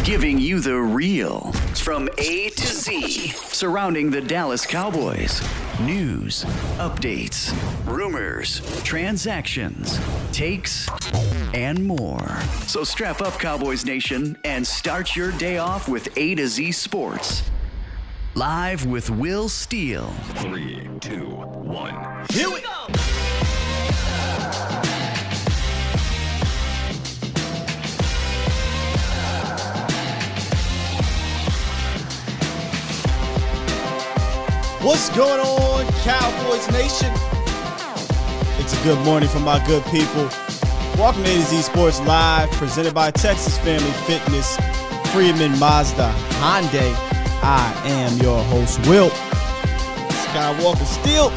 Giving you the real from A to Z surrounding the Dallas Cowboys. News, updates, rumors, transactions, takes, and more. So strap up, Cowboys Nation, and start your day off with A to Z Sports. Live with Will Steele. 3, 2, 1. Here we go! What's going on, Cowboys Nation? It's a good morning for my good people. Welcome to A to Z Sports Live, presented by Texas Family Fitness, Freeman Mazda Hyundai. I am your host, Will Skywalker Steele.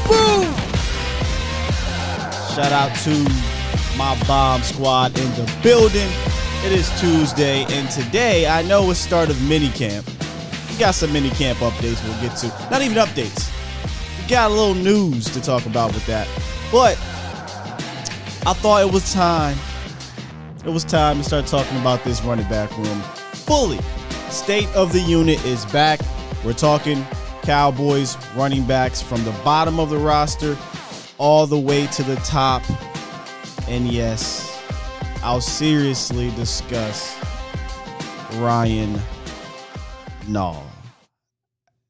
Boom! Shout out to my bomb squad in the building. It is Tuesday, and today I know it's start of minicamp. We got some minicamp updates we'll get to. Not even updates. We got a little news to talk about with that. But I thought it was time. It was time to start talking about this running back room fully. State of the unit is back. We're talking Cowboys running backs from the bottom of the roster all the way to the top. And yes, I'll seriously discuss Ryan Nall.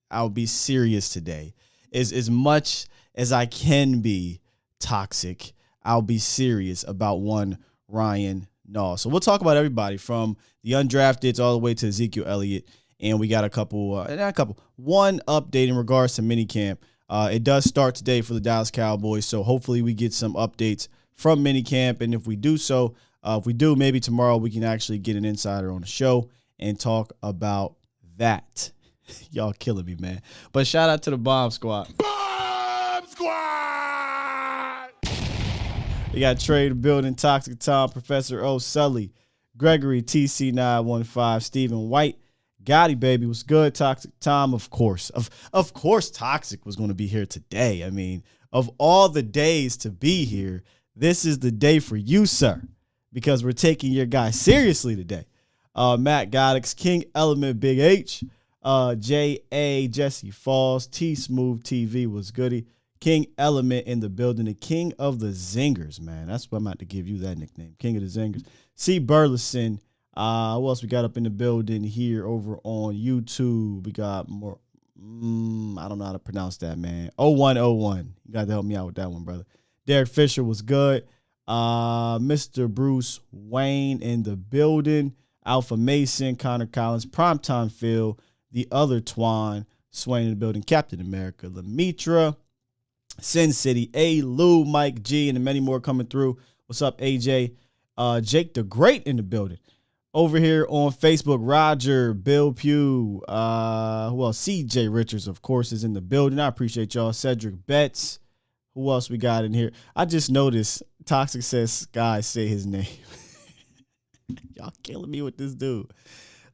I'll be serious today. As much as I can be toxic, I'll be serious about one Ryan Nall. So we'll talk about everybody from the undrafteds all the way to Ezekiel Elliott. And we got one update in regards to minicamp. It does start today for the Dallas Cowboys. So hopefully we get some updates from minicamp. And if we do, maybe tomorrow we can actually get an insider on the show and talk about that. Y'all killing me, man. But shout out to the Bomb Squad. Bomb Squad! We got Trey the building, Toxic Tom, Professor O, Sully, Gregory, TC915, Stephen White, Gotti, baby. What's good, Toxic Tom? Of course. Of course Toxic was going to be here today. I mean, of all the days to be here, this is the day for you, sir, because we're taking your guy seriously today. Matt Goddix, King Element, Big H, J.A., Jesse Falls, T-Smooth TV was goody. King Element in the building, the king of the zingers, man. That's what I'm about to give you that nickname, king of the zingers. C. Burleson, who else we got up in the building here over on YouTube? We got more, I don't know how to pronounce that, man. 0101. You got to help me out with that one, brother. Derek Fisher was good. Mr. Bruce Wayne in the building. Alpha Mason, Connor Collins, Primetime Phil, the other Twan, Swain in the building, Captain America, Lemitra, Sin City, A. Lou, Mike G, and many more coming through. What's up, AJ? Jake the Great in the building. Over here on Facebook, Roger, Bill Pugh, who else? CJ Richards, of course, is in the building. I appreciate y'all. Cedric Betts. Who else we got in here? I just noticed Toxic says guys say his name. Y'all killing me with this dude.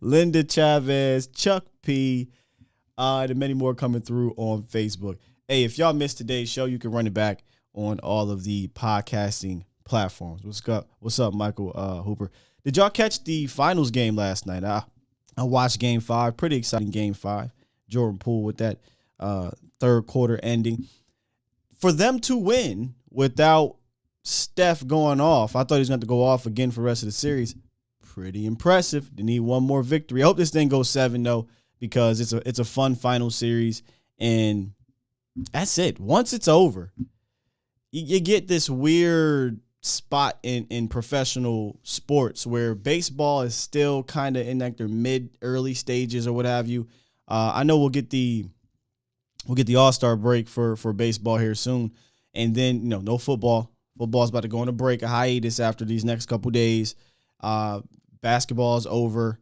Linda Chavez, Chuck P, and many more coming through on Facebook. Hey, if y'all missed today's show, you can run it back on all of the podcasting platforms. What's up, Michael Hooper? Did y'all catch the finals game last night? I watched Game 5. Pretty exciting Game 5. Jordan Poole with that third quarter ending. For them to win without Steph going off, I thought he was going to go off again for the rest of the series. Pretty impressive. They need one more victory. I hope this thing goes 7 though, because it's a fun final series, and that's it. Once it's over, you get this weird spot in professional sports where baseball is still kind of in like their early stages or what have you. I know we'll get the All-Star break for baseball here soon, and then no football. Football's about to go on a break, a hiatus after these next couple days. Basketball's over.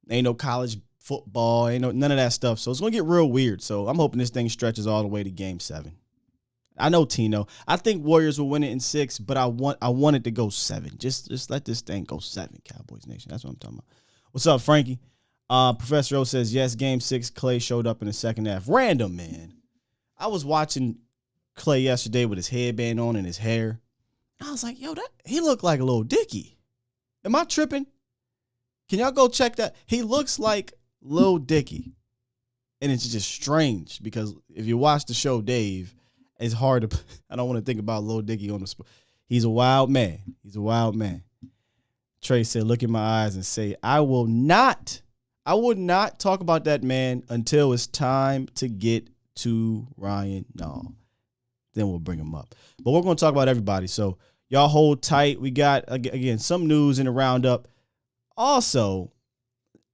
Ain't no college football. Ain't none of that stuff. So it's going to get real weird. So I'm hoping this thing stretches all the way to Game 7. I know Tino. I think Warriors will win it in 6, but I want it to go 7. Just let this thing go 7, Cowboys Nation. That's what I'm talking about. What's up, Frankie? Professor O says, yes, Game 6, Clay showed up in the second half. Random, man. I was watching Clay yesterday with his headband on and his hair. I was like, yo, he looked like a little Dicky. Am I tripping? Can y'all go check that? He looks like Lil Dicky. And it's just strange because if you watch the show, Dave, it's hard to, I don't want to think about Lil Dicky on the spot. He's a wild man. He's a wild man. Trey said, look in my eyes and say, I will not talk about that man until it's time to get to Ryan Nall. Then we'll bring him up. But we're going to talk about everybody. So y'all hold tight. We got, again, some news in the roundup. Also,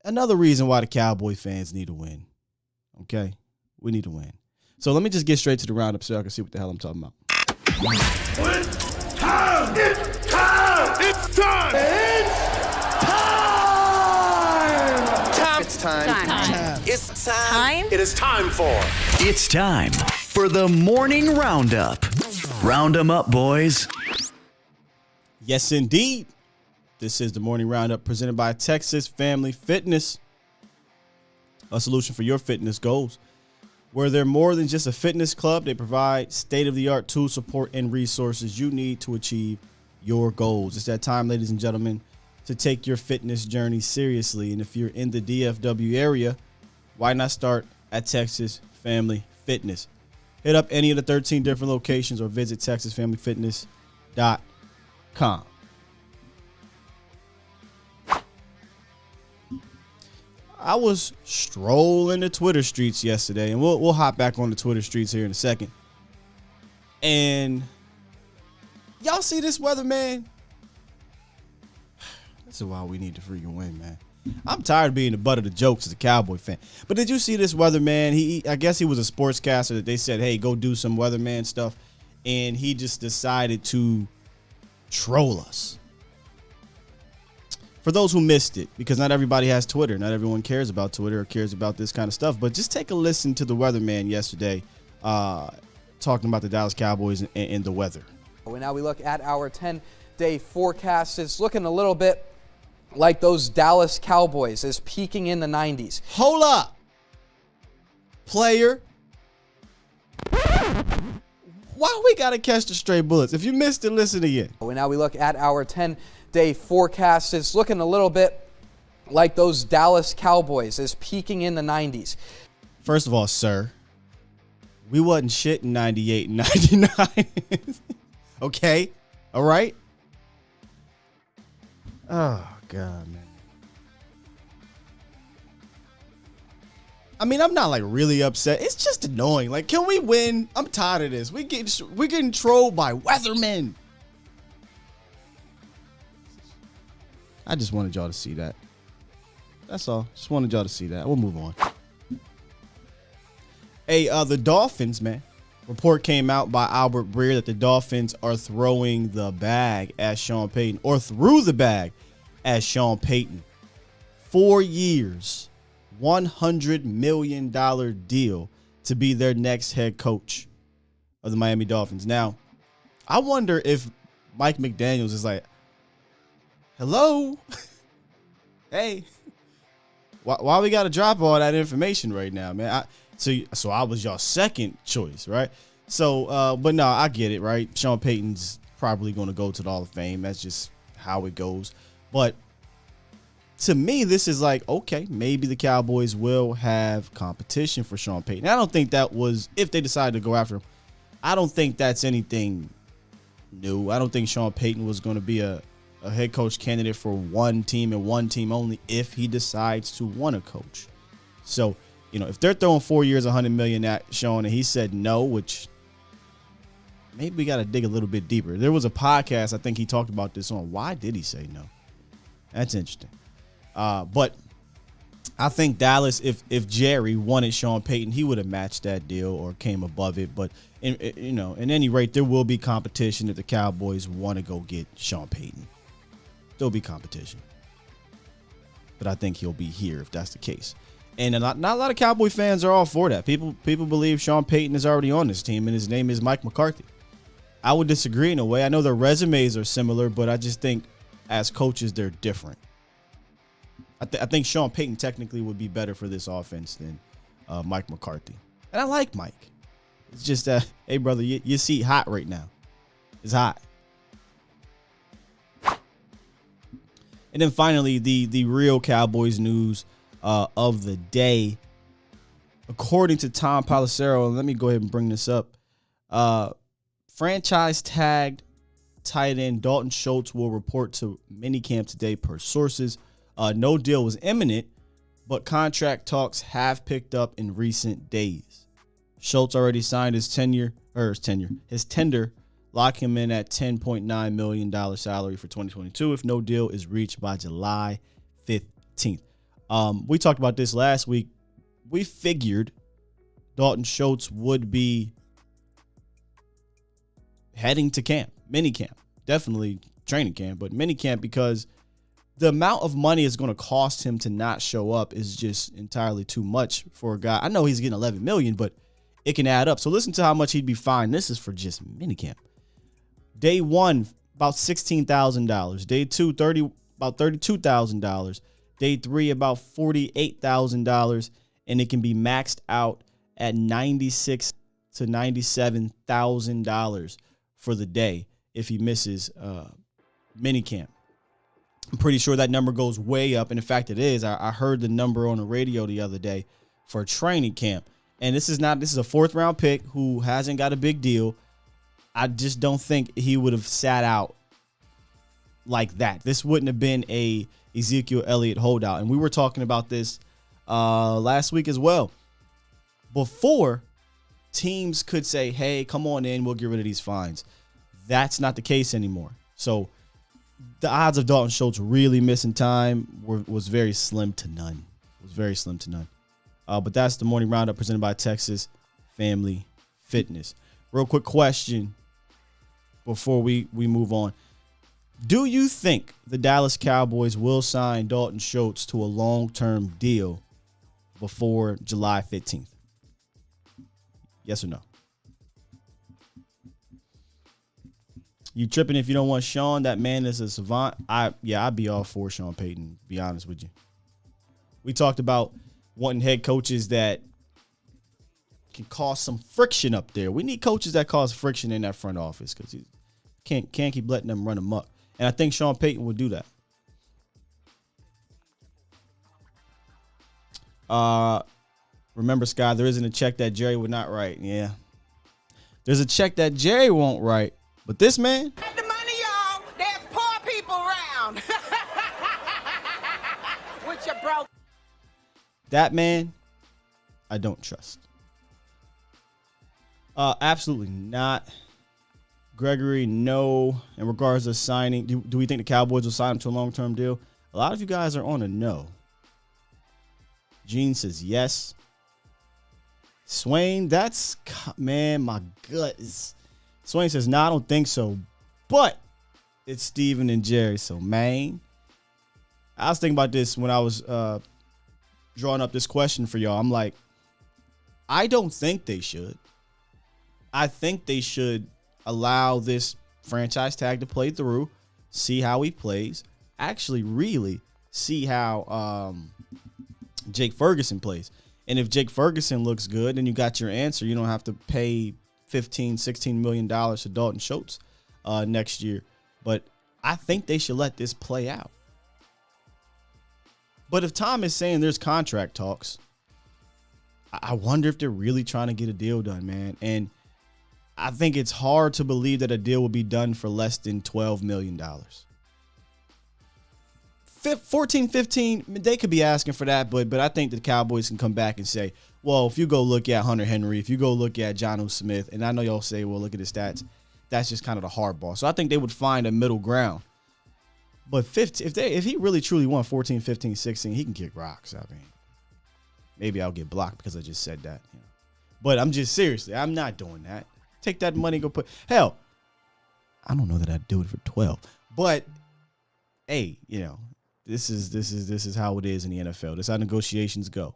another reason why the Cowboy fans need to win. Okay? We need to win. So let me just get straight to the roundup so I can see what the hell I'm talking about. It's time! It's time! It's time! It's time. It's time. It is time for... It's time for the morning roundup. Round 'em up, boys. Yes, indeed. This is the morning roundup presented by Texas Family Fitness, a solution for your fitness goals. Where they're more than just a fitness club, they provide state-of-the-art tool support and resources you need to achieve your goals. It's that time, ladies and gentlemen, to take your fitness journey seriously. And if you're in the DFW area, why not start at Texas Family Fitness? Hit up any of the 13 different locations or visit texasfamilyfitness.com. I was strolling the Twitter streets yesterday, and we'll hop back on the Twitter streets here in a second. And y'all see this weather, man? This is why we need to freaking win, man. I'm tired of being the butt of the jokes as a Cowboy fan. But did you see this weatherman? I guess he was a sportscaster that they said, hey, go do some weatherman stuff. And he just decided to troll us. For those who missed it, because not everybody has Twitter. Not everyone cares about Twitter or cares about this kind of stuff. But just take a listen to the weatherman yesterday talking about the Dallas Cowboys and the weather. And now we look at our 10-day forecast. It's looking a little bit like those Dallas Cowboys is peaking in the 90s. Hold up. Player. Why we got to catch the stray bullets? If you missed it, listen again. And now we look at our 10-day forecast. It's looking a little bit like those Dallas Cowboys is peaking in the 90s. First of all, sir, we wasn't shit in 98 and 99. Okay? All right? Oh, God, man. I mean, I'm not like really upset. It's just annoying. Like, can we win? I'm tired of this. We're getting trolled by weathermen. I just wanted y'all to see that. That's all. Just wanted y'all to see that. We'll move on. Hey, the Dolphins, man. Report came out by Albert Breer that the Dolphins are throwing the bag at Sean Payton, or threw the bag at Sean Payton. 4 years, $100 million deal to be their next head coach of the Miami Dolphins. Now, I wonder if Mike McDaniels is like, hello? Hey, why we got to drop all that information right now, man? So I was y'all second choice, right? So, but no, I get it, right? Sean Payton's probably going to go to the Hall of Fame. That's just how it goes. But to me, this is like, okay, maybe the Cowboys will have competition for Sean Payton. I don't think that was, if they decided to go after him, I don't think that's anything new. I don't think Sean Payton was going to be a head coach candidate for one team and one team only if he decides to want to coach. So, you know, if they're throwing 4 years, $100 million at Sean and he said no, which maybe we got to dig a little bit deeper. There was a podcast, I think he talked about this on. Why did he say no? That's interesting. But I think Dallas, if Jerry wanted Sean Payton, he would have matched that deal or came above it. But, in any rate, there will be competition if the Cowboys want to go get Sean Payton. There'll be competition. But I think he'll be here if that's the case. And not a lot of Cowboy fans are all for that. People believe Sean Payton is already on this team, and his name is Mike McCarthy. I would disagree in a way. I know their resumes are similar, but I just think as coaches, they're different. I think Sean Payton technically would be better for this offense than Mike McCarthy. And I like Mike. It's just that, hey, brother, your seat hot right now. It's hot. And then finally, the real Cowboys news of the day. According to Tom Pelissero, let me go ahead and bring this up. Franchise tagged tight end Dalton Schultz will report to minicamp today per sources. No deal was imminent, but contract talks have picked up in recent days. Schultz already signed his tender, locking him in at $10.9 million salary for 2022 if no deal is reached by July 15th. We talked about this last week. We figured Dalton Schultz would be heading to camp, minicamp, definitely training camp, but minicamp, because the amount of money it's going to cost him to not show up is just entirely too much for a guy. I know he's getting $11 million, but it can add up. So listen to how much he'd be fined. This is for just minicamp. Day one, about $16,000. Day two, about $32,000. Day three, about $48,000. And it can be maxed out at $96,000 to $97,000 for the day if he misses minicamp. I'm pretty sure that number goes way up. And in fact, it is. I heard the number on the radio the other day for training camp. And this is a fourth round pick who hasn't got a big deal. I just don't think he would have sat out like that. This wouldn't have been a Ezekiel Elliott holdout. And we were talking about this last week as well. Before, teams could say, hey, come on in, we'll get rid of these fines. That's not the case anymore. So the odds of Dalton Schultz really missing time was very slim to none. But that's the morning roundup presented by Texas Family Fitness. Real quick question before we move on. Do you think the Dallas Cowboys will sign Dalton Schultz to a long-term deal before July 15th? Yes or no? You tripping if you don't want Sean? That man is a savant. I'd be all for Sean Payton, to be honest with you. We talked about wanting head coaches that can cause some friction up there. We need coaches that cause friction in that front office because you can't keep letting them run amok. And I think Sean Payton would do that. Remember, Sky, there isn't a check that Jerry would not write. Yeah. There's a check that Jerry won't write. But this man. The money, y'all. There's poor people around. With your broke. That man, I don't trust. Absolutely not. Gregory, no. In regards to signing, do we think the Cowboys will sign him to a long-term deal? A lot of you guys are on a no. Gene says yes. Swain, man, my gut is. Swain says, no, I don't think so. But it's Steven and Jerry. So, man, I was thinking about this when I was drawing up this question for y'all. I'm like, I don't think they should. I think they should allow this franchise tag to play through, see how he plays, actually really see how Jake Ferguson plays. And if Jake Ferguson looks good, then you got your answer. You don't have to pay $16 million to Dalton Schultz next year. But I think they should let this play out. But if Tom is saying there's contract talks, I wonder if they're really trying to get a deal done, man. And I think it's hard to believe that a deal will be done for less than $12 million. 14, 15, they could be asking for that, but I think the Cowboys can come back and say, well, if you go look at Hunter Henry, if you go look at Jonnu Smith, and I know y'all say, well, look at his stats, that's just kind of the hardball. So I think they would find a middle ground. But 15, if he really truly won 14, 15, 16, he can kick rocks. I mean, maybe I'll get blocked because I just said that. You know. But I'm just seriously, I'm not doing that. Take that money, go put. Hell, I don't know that I'd do it for 12. But hey, you know, this is how it is in the NFL. This is how negotiations go.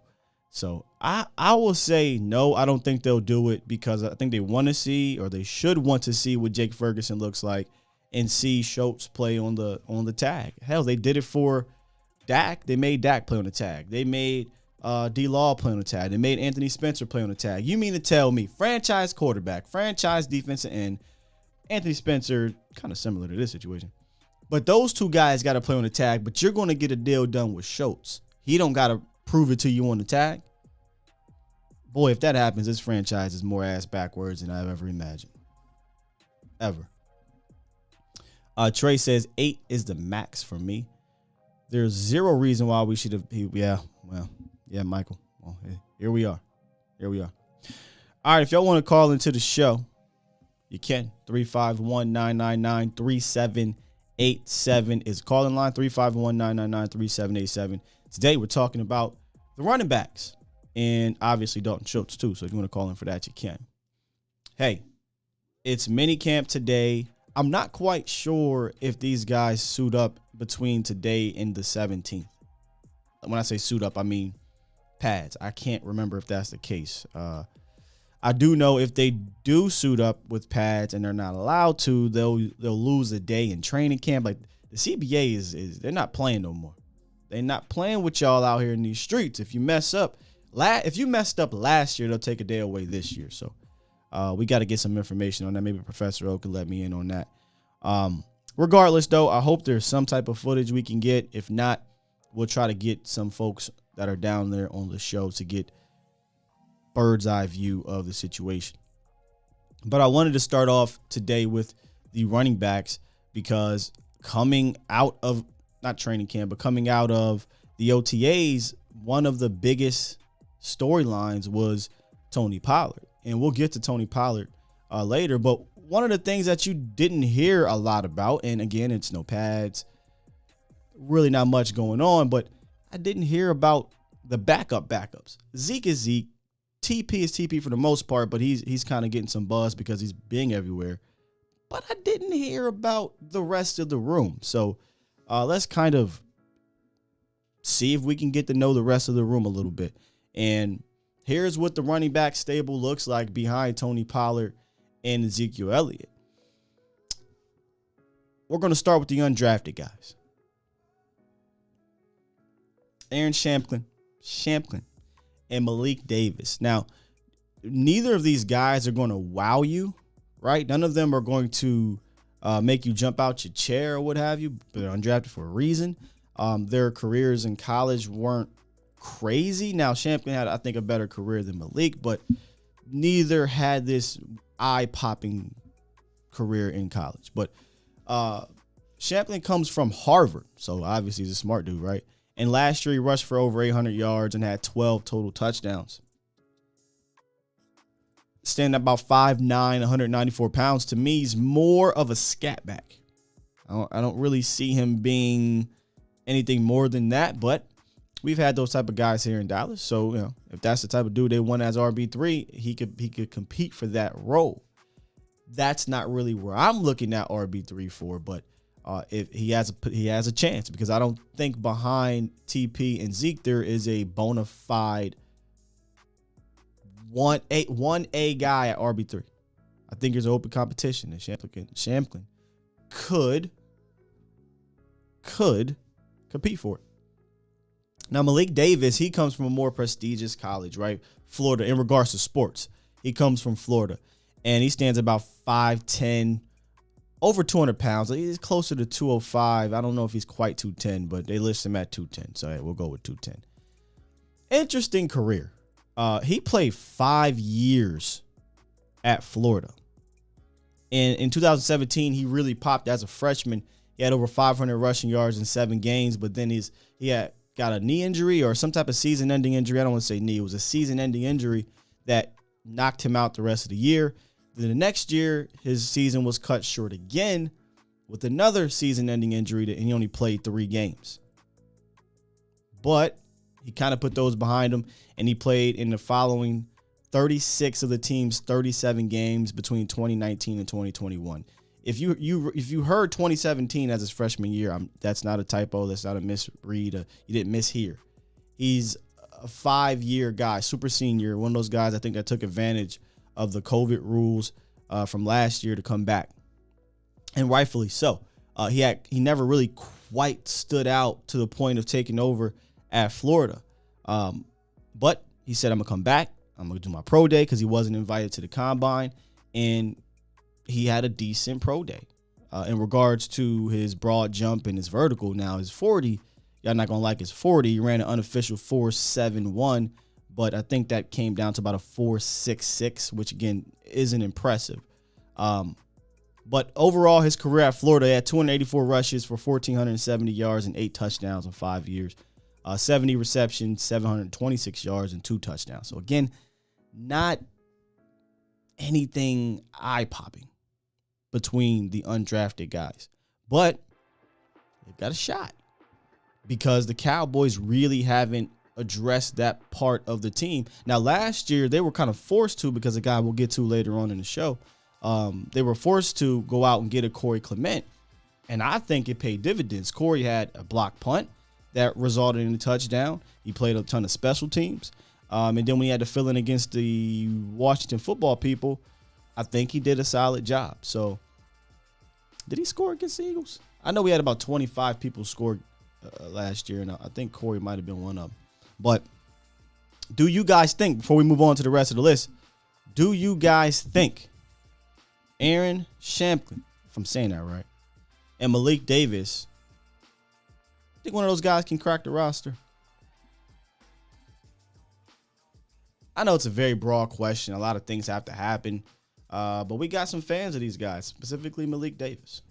So I will say no. I don't think they'll do it because I think they want to see, or they should want to see, what Jake Ferguson looks like and see Schultz play on the tag. Hell, they did it for Dak. They made Dak play on the tag. They made D-Law play on the tag. They made Anthony Spencer play on the tag. You mean to tell me franchise quarterback, franchise defensive end, Anthony Spencer, kind of similar to this situation, But those two guys got to play on the tag, but you're going to get a deal done with Schultz. He don't got to prove it to you on the tag. Boy, if that happens, this franchise is more ass backwards than I've ever imagined. Ever. Trey says 8 is the max for me. There's zero reason why we should have. Yeah, Michael. Well, here we are. All right, if y'all want to call into the show, you can. 351-999-3787 is calling line. 351-999-3787. Today we're talking about the running backs and obviously Dalton Schultz too. So if you want to call in for that, you can. Hey, it's minicamp today. I'm not quite sure if these guys suit up between today and the 17th. When I say suit up, I mean pads. I can't remember if that's the case. I do know if they do suit up with pads and they're not allowed to, they'll lose a day in training camp. Like the CBA is they're not playing no more. They're not playing with y'all out here in these streets. If you mess up, if you messed up last year, they'll take a day away this year. So we got to get some information on that. Maybe Professor O could let me in on that. Regardless, though, I hope there's some type of footage we can get. If not, we'll try to get some folks that are down there on the show to get bird's eye view of the situation. But I wanted to start off today with the running backs because coming out of not training camp, but coming out of the OTAs, one of the biggest storylines was Tony Pollard. And we'll get to Tony Pollard later. But one of the things that you didn't hear a lot about, and again, it's no pads, really not much going on, but I didn't hear about the backups. Zeke is Zeke. TP is TP for the most part, but he's kind of getting some buzz because he's being everywhere. But I didn't hear about the rest of the room. So let's kind of see if we can get to know the rest of the room a little bit. And here's what the running back stable looks like behind Tony Pollard and Ezekiel Elliott. We're going to start with the undrafted guys. Aaron Shamplin, and Malik Davis. Now, neither of these guys are going to wow you, right? None of them are going to make you jump out your chair or what have you. They're undrafted for a reason. Their careers in college weren't crazy. Now, Shamplin had, I think, a better career than Malik, but neither had this eye-popping career in college. But Shamplin comes from Harvard, so obviously he's a smart dude, right? And last year he rushed for over 800 yards and had 12 total touchdowns. Standing at about 5'9", 194 pounds, to me, he's more of a scat back. I don't really see him being anything more than that, but we've had those type of guys here in Dallas. So, you know, if that's the type of dude they want as RB3, he could compete for that role. That's not really where I'm looking at RB3 for, but if he has a chance, because I don't think behind TP and Zeke there is a bona fide 1A guy at RB3. I think there's an open competition, and Shamplin could compete for it. Now, Malik Davis, he comes from a more prestigious college, right? Florida, in regards to sports. He comes from Florida, and he stands about 5'10", over 200 pounds. He's closer to 205. I don't know if he's quite 210, but they list him at 210. So hey, we'll go with 210. Interesting career. He played 5 years at Florida. And in 2017, he really popped as a freshman. He had over 500 rushing yards in 7 games, but then he had got a knee injury or some type of season-ending injury. I don't want to say knee. It was a season-ending injury that knocked him out the rest of the year. Then the next year, his season was cut short again with another season-ending injury, and he only played 3 games. But he kind of put those behind him, and he played in the following 36 of the team's 37 games between 2019 and 2021. If you heard 2017 as his freshman year, that's not a typo. That's not a misread. You didn't mishear. He's a 5-year guy, super senior, one of those guys I think that took advantage of the COVID rules from last year to come back, and rightfully so. He never really quite stood out to the point of taking over at Florida, but he said, "I'm gonna come back. I'm gonna do my pro day," because he wasn't invited to the combine, and he had a decent pro day. In regards to his broad jump and his vertical, now his 40, y'all not going to like his 40. He ran an unofficial 4.71, but I think that came down to about a 4.66, which, again, isn't impressive. But overall, his career at Florida, he had 284 rushes for 1,470 yards and 8 touchdowns in 5 years. 70 receptions, 726 yards, and 2 touchdowns. So, again, not anything eye-popping between the undrafted guys. But they've got a shot because the Cowboys really haven't addressed that part of the team. Now, last year, they were kind of forced to, because a guy we'll get to later on in the show, they were forced to go out and get a Corey Clement, and I think it paid dividends. Corey had a block punt that resulted in a touchdown. He played a ton of special teams. And then when he had to fill in against the Washington football people, I think he did a solid job. So, did he score against the Eagles? I know we had about 25 people scored last year, and I think Corey might have been one of them. But do you guys think, before we move on to the rest of the list, do you guys think Aaron Shamplin, if I'm saying that right, and Malik Davis, think one of those guys can crack the roster? I know it's a very broad question. A lot of things have to happen. But we got some fans of these guys, specifically Malik Davis.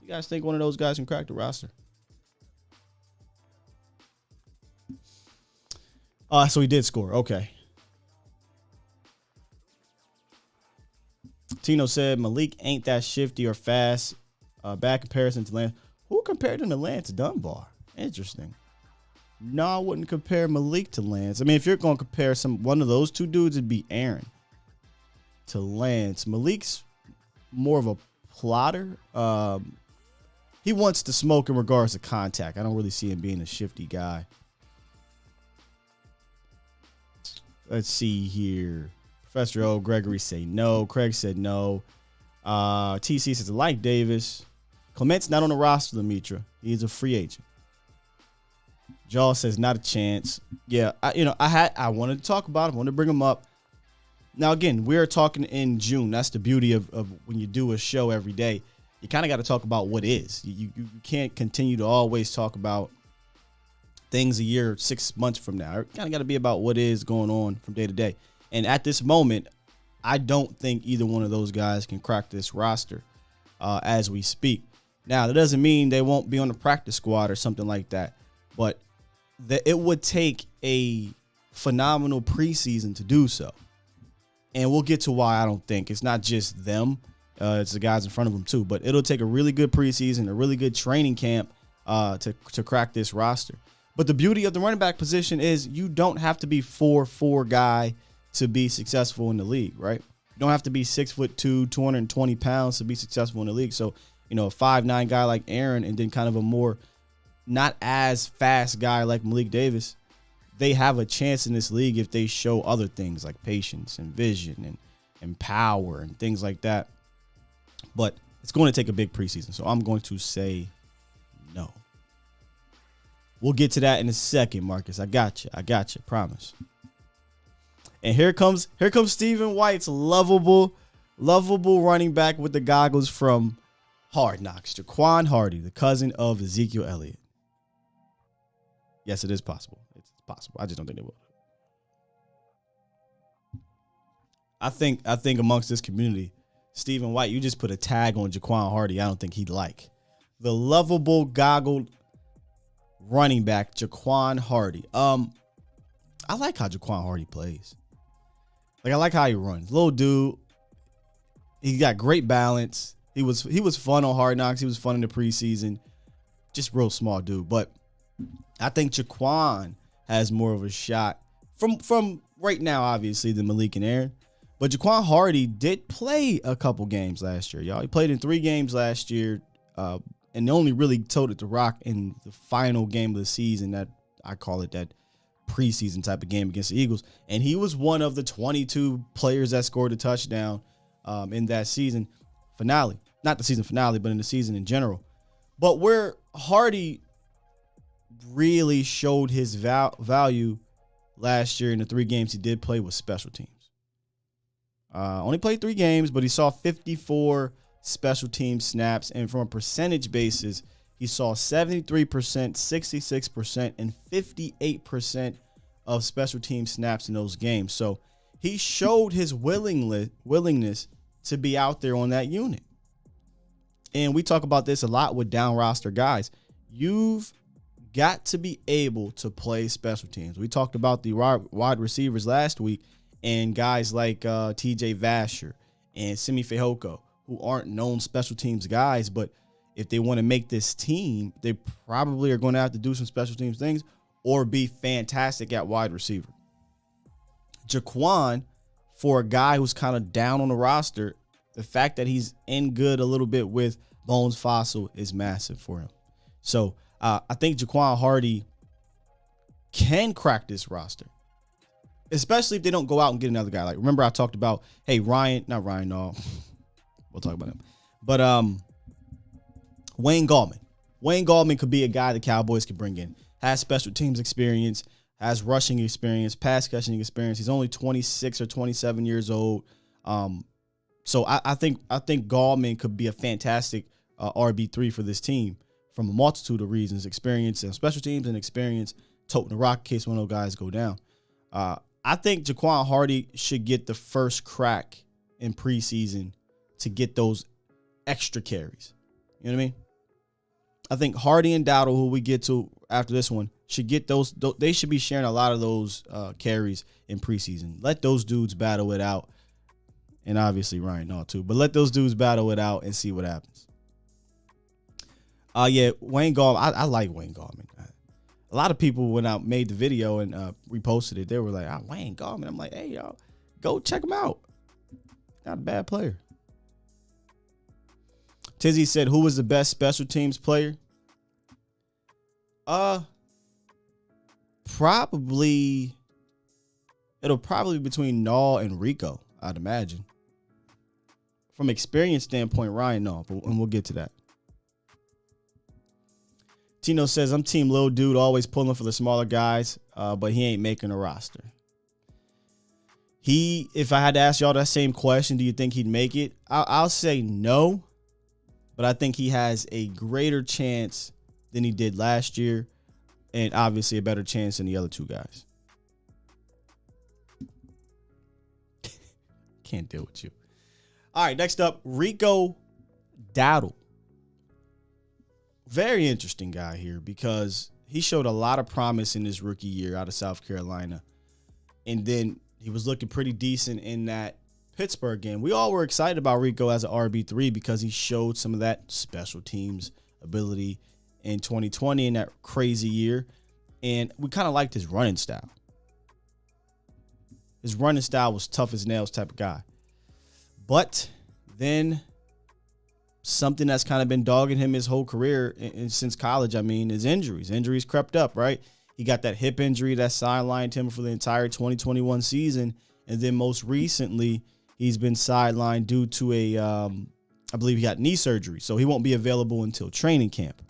You guys think one of those guys can crack the roster? So he did score. Okay. Tino said Malik ain't that shifty or fast. Bad comparison to Lance. Who compared him to Lance Dunbar? Interesting. No, I wouldn't compare Malik to Lance. I mean, if you're going to compare one of those two dudes, it'd be Aaron to Lance. Malik's more of a plotter. He wants to smoke in regards to contact. I don't really see him being a shifty guy. Let's see here. Professor O. Gregory say no. Craig said no. TC says like Davis. Clement's not on the roster, Lemitra. He's a free agent. Jaw says not a chance. Yeah, I wanted to talk about him. I wanted to bring him up. Now, again, we're talking in June. That's the beauty of when you do a show every day. You kind of got to talk about what is. You can't continue to always talk about things a year, 6 months from now. It kind of got to be about what is going on from day to day. And at this moment, I don't think either one of those guys can crack this roster as we speak. Now, that doesn't mean they won't be on the practice squad or something like that. But it would take a phenomenal preseason to do so. And we'll get to why I don't think. It's not just them. It's the guys in front of them, too. But it'll take a really good preseason, a really good training camp to crack this roster. But the beauty of the running back position is you don't have to be 4'4" guy to be successful in the league, right? You don't have to be 6'2", 220 pounds to be successful in the league. So, a 5'9" guy like Aaron and then kind of a more not as fast guy like Malik Davis, they have a chance in this league if they show other things like patience and vision and power and things like that. But it's going to take a big preseason. So I'm going to say no. We'll get to that in a second, Marcus. I got you. Promise. And here comes Stephen White's lovable running back with the goggles from Hard Knocks, Jaquan Hardy, the cousin of Ezekiel Elliott. Yes, it is possible. It's possible. I just don't think they will. I think amongst this community, Stephen White, you just put a tag on Jaquan Hardy. I don't think he'd like. The lovable goggled running back, Jaquan Hardy. I like how Jaquan Hardy plays. I like how he runs. Little dude. He got great balance. He was fun on Hard Knocks. He was fun in the preseason. Just real small dude. But I think Jaquan has more of a shot from right now, obviously, than Malik and Aaron. But Jaquan Hardy did play a couple games last year, y'all. He played in 3 games last year and only really toted the rock in the final game of the season. That I call it that preseason type of game against the Eagles. And he was one of the 22 players that scored a touchdown in that season finale. Not the season finale, but in the season in general. But where Hardy really showed his value last year in the 3 games he did play with special teams. Only played 3 games, but he saw 54 special team snaps. And from a percentage basis, he saw 73%, 66%, and 58% of special team snaps in those games. So he showed his willingness to be out there on that unit. And we talk about this a lot with down roster guys. You've got to be able to play special teams. We talked about the wide receivers last week and guys like TJ Vasher and Simi Fehoko, who aren't known special teams guys, but if they want to make this team, they probably are going to have to do some special teams things or be fantastic at wide receiver. Jaquan, for a guy who's kind of down on the roster, the fact that he's in good a little bit with Bones Fossil is massive for him. So I think Jaquan Hardy can crack this roster, especially if they don't go out and get another guy. Like, remember I talked about, hey, not Ryan Nall. We'll talk about him. But Wayne Gallman. Wayne Gallman could be a guy the Cowboys could bring in. Has special teams experience, has rushing experience, pass catching experience. He's only 26 or 27 years old. So I think Gallman could be a fantastic RB3 for this team from a multitude of reasons: experience in special teams and experience toting the rock in case one of those guys go down. I think Jaquan Hardy should get the first crack in preseason to get those extra carries. You know what I mean? I think Hardy and Dowdle, who we get to after this one, should get those. They should be sharing a lot of those carries in preseason. Let those dudes battle it out. And obviously Ryan Nall too. But let those dudes battle it out and see what happens. Yeah, Wayne Gallman. I like Wayne Gallman. A lot of people, when I made the video and reposted it, they were like, Wayne Gallman. I'm like, hey, y'all, go check him out. Not a bad player. Tizzy said, who was the best special teams player? It'll probably be between Nall and Rico, I'd imagine. From experience standpoint, Ryan Nall, and we'll get to that. Tino says, I'm team Lil Dude, always pulling for the smaller guys, but he ain't making a roster. If I had to ask y'all that same question, do you think he'd make it? I'll say no, but I think he has a greater chance than he did last year, and obviously a better chance than the other two guys. Can't deal with you. All right, next up, Rico Dowdle. Very interesting guy here because he showed a lot of promise in his rookie year out of South Carolina. And then he was looking pretty decent in that Pittsburgh game. We all were excited about Rico as an RB3 because he showed some of that special teams ability in 2020 in that crazy year. And we kind of liked his running style. His running style was tough as nails type of guy. But then something that's kind of been dogging him his whole career and since college, is injuries. Injuries crept up, right? He got that hip injury that sidelined him for the entire 2021 season. And then most recently, he's been sidelined due to I believe he got knee surgery. So he won't be available until training camp.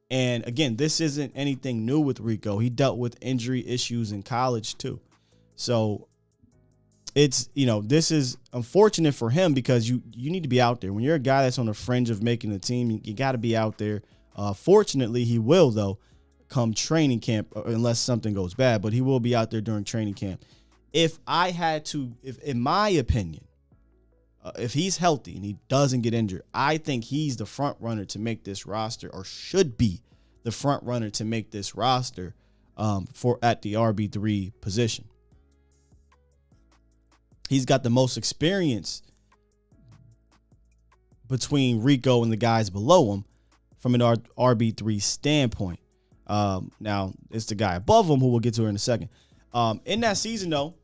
And again, this isn't anything new with Rico. He dealt with injury issues in college too. So it's, this is unfortunate for him because you need to be out there. When you're a guy that's on the fringe of making the team, you got to be out there. Fortunately, he will, though, come training camp, unless something goes bad. But he will be out there during training camp. If in my opinion, if he's healthy and he doesn't get injured, I think he's the front runner to make this roster, or should be the front runner to make this roster at the RB3 position. He's got the most experience between Rico and the guys below him from an RB3 standpoint. Now, it's the guy above him who we'll get to in a second. In that season, though,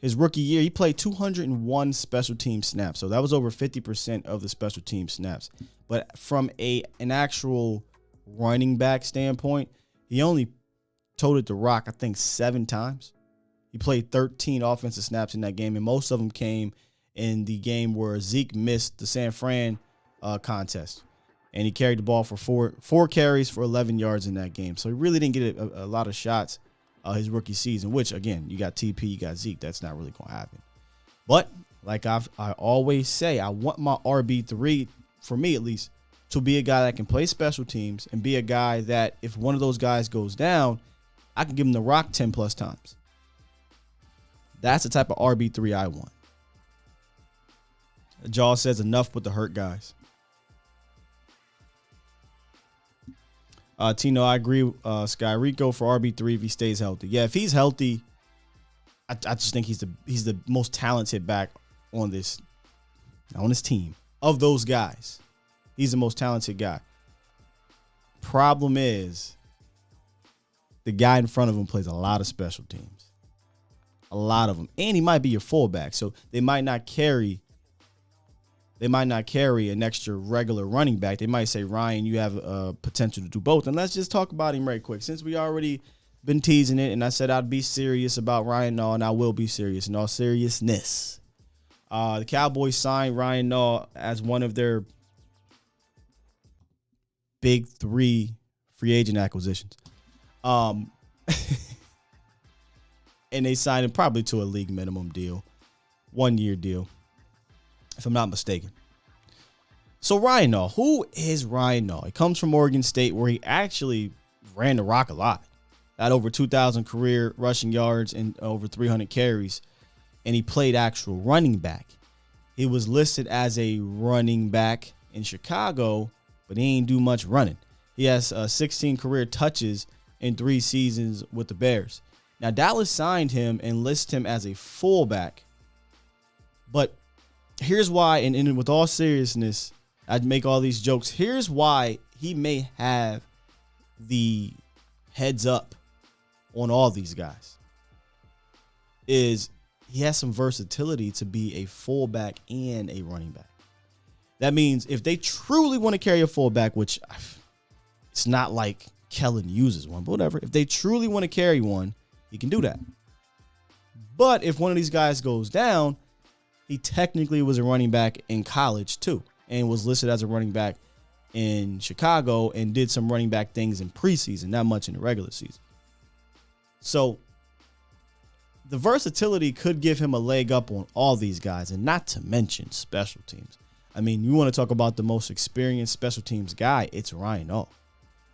his rookie year, he played 201 special team snaps. So that was over 50% of the special team snaps. But from an actual running back standpoint, he only toted the rock, I think, 7 times. He played 13 offensive snaps in that game, and most of them came in the game where Zeke missed the San Fran contest. And he carried the ball for four carries for 11 yards in that game. So he really didn't get a lot of shots his rookie season, which, again, you got TP, you got Zeke. That's not really going to happen. But like I always say, I want my RB3, for me at least, to be a guy that can play special teams and be a guy that if one of those guys goes down, I can give him the rock 10 plus times. That's the type of RB3 I want. Jaw says enough with the hurt guys. Tino, I agree. Sky Rico for RB3 if he stays healthy. Yeah, if he's healthy, I just think he's the most talented back on this team. Of those guys, he's the most talented guy. Problem is, the guy in front of him plays a lot of special teams. A lot of them. And he might be your fullback, so they might not carry an extra regular running back. They might say, Ryan, you have potential to do both. And let's just talk about him right quick. Since we already been teasing it, and I said I'd be serious about Ryan Nall, and I will be serious in all seriousness. The Cowboys signed Ryan Nall as one of their big 3 free agent acquisitions. And they signed him probably to a league minimum deal, 1-year deal, if I'm not mistaken. So Ryan Nall, who is Ryan Nall? He comes from Oregon State, where he actually ran the rock a lot. Had over 2,000 career rushing yards and over 300 carries, and he played actual running back. He was listed as a running back in Chicago, but he ain't do much running. He has 16 career touches in 3 seasons with the Bears. Now, Dallas signed him and listed him as a fullback, but here's why, and with all seriousness, I'd make all these jokes. Here's why he may have the heads up on all these guys. Is he has some versatility to be a fullback and a running back. That means if they truly want to carry a fullback, which it's not like Kellen uses one, but whatever. If they truly want to carry one, he can do that. But if one of these guys goes down, he technically was a running back in college too, and was listed as a running back in Chicago and did some running back things in preseason, not much in the regular season. So the versatility could give him a leg up on all these guys, and not to mention special teams. I mean, you want to talk about the most experienced special teams guy, it's Ryan Nall.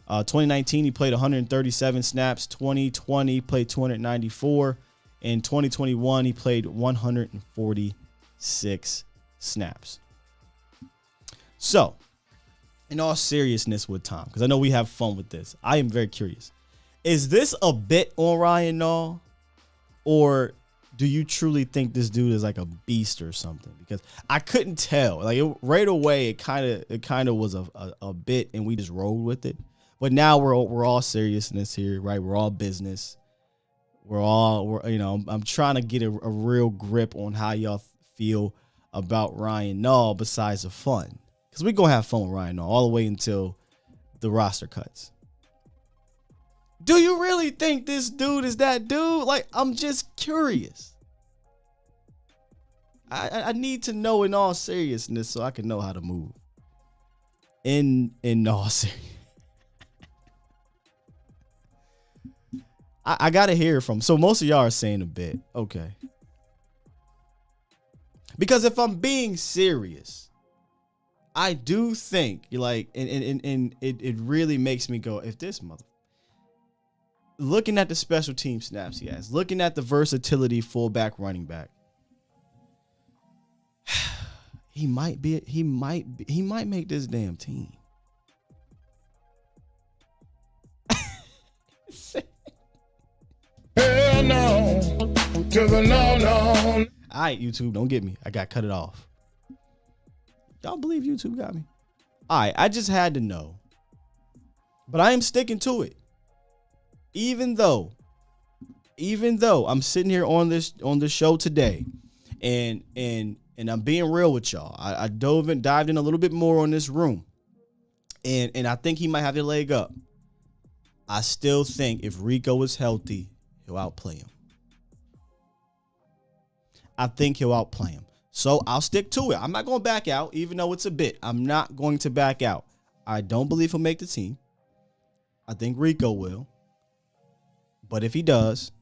2019, he played 137 snaps. 2020, played 294. In 2021, he played 146 snaps. So, in all seriousness with Tom, because I know we have fun with this, I am very curious. Is this a bit on Ryan Nall, or do you truly think this dude is like a beast or something? Because I couldn't tell. Like right away, it kind of was a bit, and we just rolled with it. But now we're all seriousness here, right? We're all business. I'm trying to get a real grip on how y'all feel about Ryan Nall besides the fun. Because we're going to have fun with Ryan Nall all the way until the roster cuts. Do you really think this dude is that dude? Like, I'm just curious. I need to know in all seriousness so I can know how to move. In all seriousness. I got to hear from. So most of y'all are saying a bit. Okay. Because if I'm being serious, I do think, like, and it really makes me go, if this mother. Looking at the special team snaps he has, looking at the versatility fullback, running back, he might make this damn team. Hell no, to the no. All right, YouTube, don't get me. I got cut it off. Y'all believe YouTube got me? All right, I just had to know. But I am sticking to it. Even though I'm sitting here on this show today, and I'm being real with y'all. I dived in a little bit more on this room. And I think he might have a leg up. I still think if Rico is healthy, he'll outplay him. I think he'll outplay him. So I'll stick to it. I'm not going to back out, even though it's a bit. I'm not going to back out. I don't believe he'll make the team. I think Rico will. But if he does,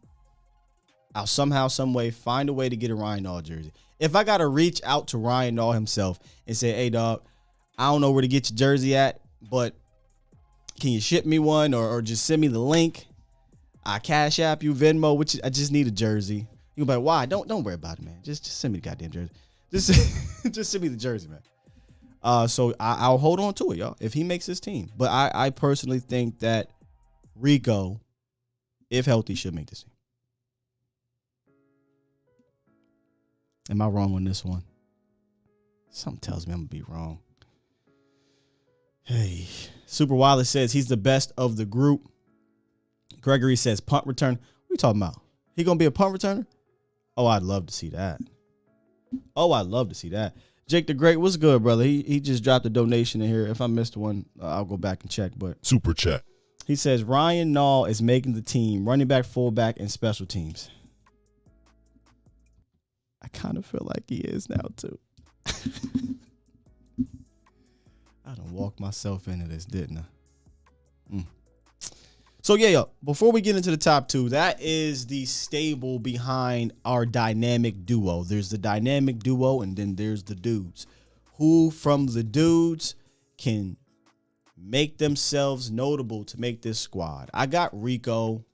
I'll somehow, some way find a way to get a Ryan Nall jersey. If I got to reach out to Ryan Nall himself and say, hey, dog, I don't know where to get your jersey at, but can you ship me one or just send me the link? I Cash App you, Venmo, which I just need a jersey. You'll be like, why? Don't worry about it, man. Just send me the goddamn jersey. Just send me the jersey, man. So I'll hold on to it, y'all, if he makes his team. But I personally think that Rico, if healthy, should make this team. Am I wrong on this one? Something tells me I'm going to be wrong. Hey, Super Wallace says he's the best of the group. Gregory says punt return. What are you talking about? He going to be a punt returner? Oh, I'd love to see that. Jake the Great, what's good, brother? He just dropped a donation in here. If I missed one, I'll go back and check. But Super chat. He says Ryan Nall is making the team, running back, fullback, and special teams. I kind of feel like he is now, too. I done walked myself into this, didn't I? So, yeah, before we get into the top two, that is the stable behind our dynamic duo. There's the dynamic duo, and then there's the dudes. Who from the dudes can make themselves notable to make this squad? I got Rico.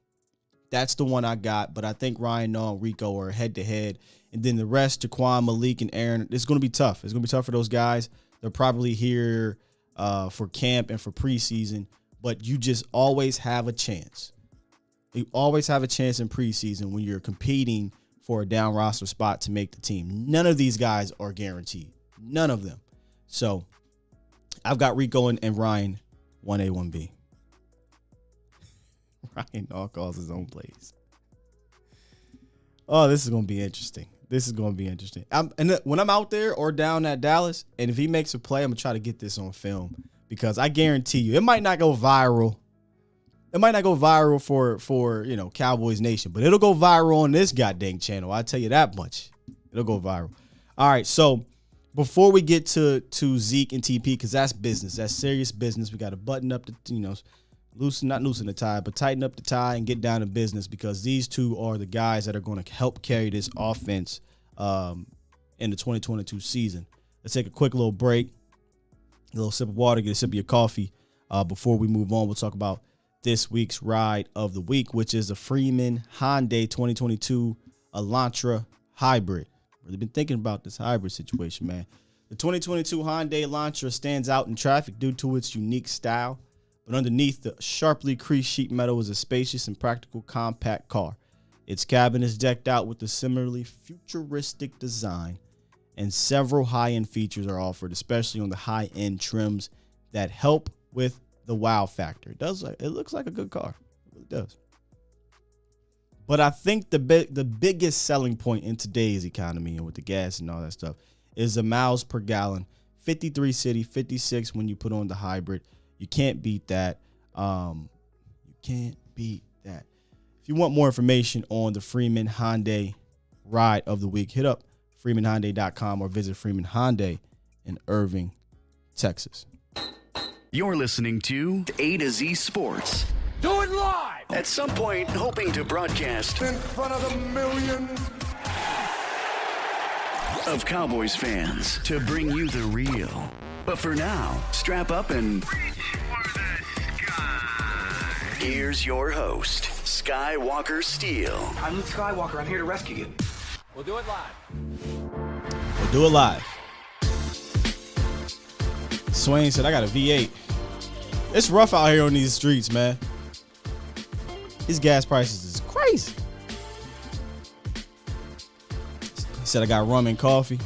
That's the one I got, but I think Ryan Nall and Rico are head-to-head. And then the rest, Jaquan, Malik, and Aaron, it's going to be tough. It's going to be tough for those guys. They're probably here for camp and for preseason, but you just always have a chance. You always have a chance in preseason when you're competing for a down roster spot to make the team. None of these guys are guaranteed. None of them. So I've got Rico and Ryan 1A, 1B. Ryan Nall calls his own plays. Oh, this is going to be interesting. And when I'm out there or down at Dallas, and if he makes a play, I'm going to try to get this on film because I guarantee you it might not go viral. It might not go viral for Cowboys Nation, but it'll go viral on this goddamn channel. I'll tell you that much. It'll go viral. All right, so before we get to Zeke and TP, because that's business. That's serious business. We got to button up the, not loosen the tie, but tighten up the tie and get down to business because these two are the guys that are going to help carry this offense in the 2022 season. Let's take a quick little break, a little sip of water, get a sip of your coffee. Before we move on, we'll talk about this week's ride of the week, which is the Freeman Hyundai 2022 Elantra Hybrid. Really been thinking about this hybrid situation, man. The 2022 Hyundai Elantra stands out in traffic due to its unique style. But underneath the sharply creased sheet metal is a spacious and practical compact car. Its cabin is decked out with a similarly futuristic design, and several high-end features are offered, especially on the high-end trims that help with the wow factor. It looks like a good car. It really does. But I think the biggest selling point in today's economy and with the gas and all that stuff is the miles per gallon. 53 city, 56 when you put on the hybrid. You can't beat that. If you want more information on the Freeman Hyundai ride of the week, hit up freemanhyundai.com or visit Freeman Hyundai in Irving, Texas. You're listening to A to Z Sports. Do it live! At some point, hoping to broadcast In front of the millions. of Cowboys fans to bring you the real. But for now, strap up and here's your host, Skywalker Steele. I'm Luke Skywalker. I'm here to rescue you. We'll do it live. Swain said, I got a V8. It's rough out here on these streets, man. These gas prices is crazy. He said, I got rum and coffee.